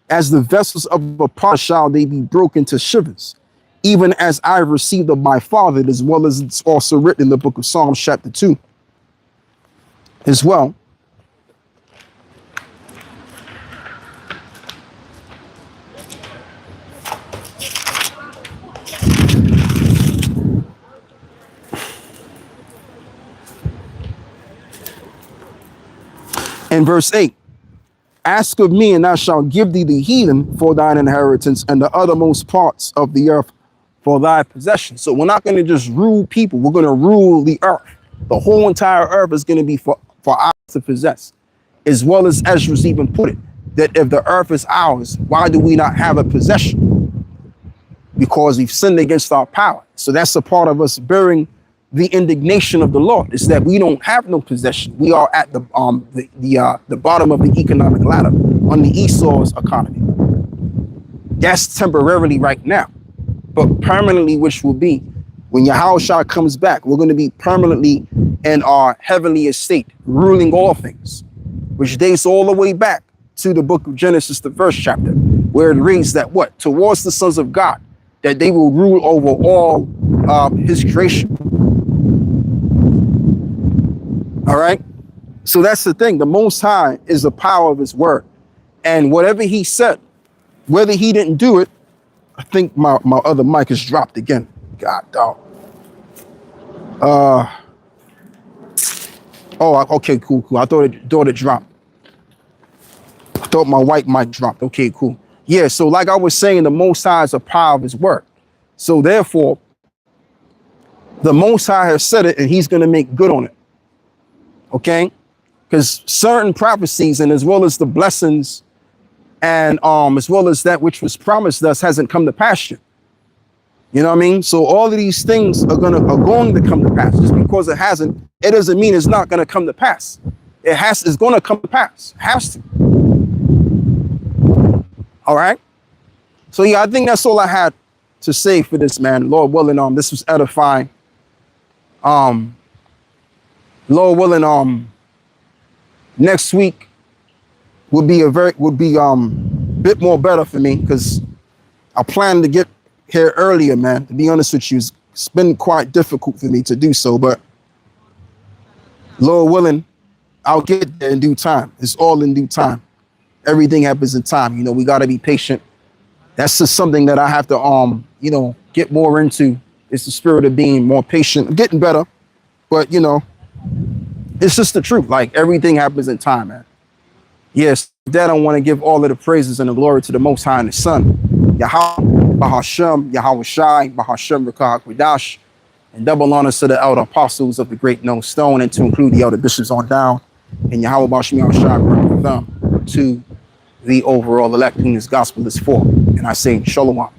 As the vessels of a pot shall they be broken to shivers, even as I received of my Father, as well as it's also written in the book of Psalms chapter 2 as well. In verse 8, ask of me, and I shall give thee the heathen for thine inheritance, and the uttermost parts of the earth for thy possession. So we're not going to just rule people. We're going to rule the earth. The whole entire earth is going to be for us to possess. As well as Ezra's even put it, that if the earth is ours, why do we not have a possession? Because we've sinned against our power. So that's a part of us bearing the indignation of the Lord, is that we don't have no possession. We are at the bottom of the economic ladder on the Esau's economy. That's temporarily right now, but permanently, which will be when Yahushua comes back, we're going to be permanently in our heavenly estate, ruling all things, which dates all the way back to the book of Genesis, the first chapter, where it reads that towards the sons of God, that they will rule over all his creation. All right. So that's the thing. The Most High is the power of his word. And whatever he said, whether he didn't do it, I think my other mic is dropped again. God dog. Oh, okay, cool. I thought it dropped. I thought my white mic dropped. Okay, cool. Yeah, so like I was saying, the Most High is the power of his word. So therefore, the Most High has said it and he's going to make good on it. Okay? Because certain prophecies and as well as the blessings and as well as that which was promised us hasn't come to pass yet. You know what I mean? So all of these things are going to come to pass. Just because it hasn't, it doesn't mean it's not going to come to pass. It's going to come to pass. It has to. All right. So yeah, I think that's all I had to say for this, man. Lord willing, this was edifying. Lord willing, next week would be bit more better for me because I plan to get here earlier, man. To be honest with you, it's been quite difficult for me to do so, but Lord willing, I'll get there in due time. It's all in due time. Everything happens in time. You know, we got to be patient. That's just something that I have to, get more into. It's the spirit of being more patient. I'm getting better, but it's just the truth. Like everything happens in time, man. Yes, Dad, I want to give all of the praises and the glory to the Most High and His Son, Yahweh, Bahashem, Yahweh Shai, Bahashem, Rekah Kwadash, and double honors to the elder apostles of the Great No Stone, and to include the elder bishops on down, and Yahweh Bahashem, Yahweh Shai, Rekah to the overall elect whom this gospel is for. And I say, Shalom.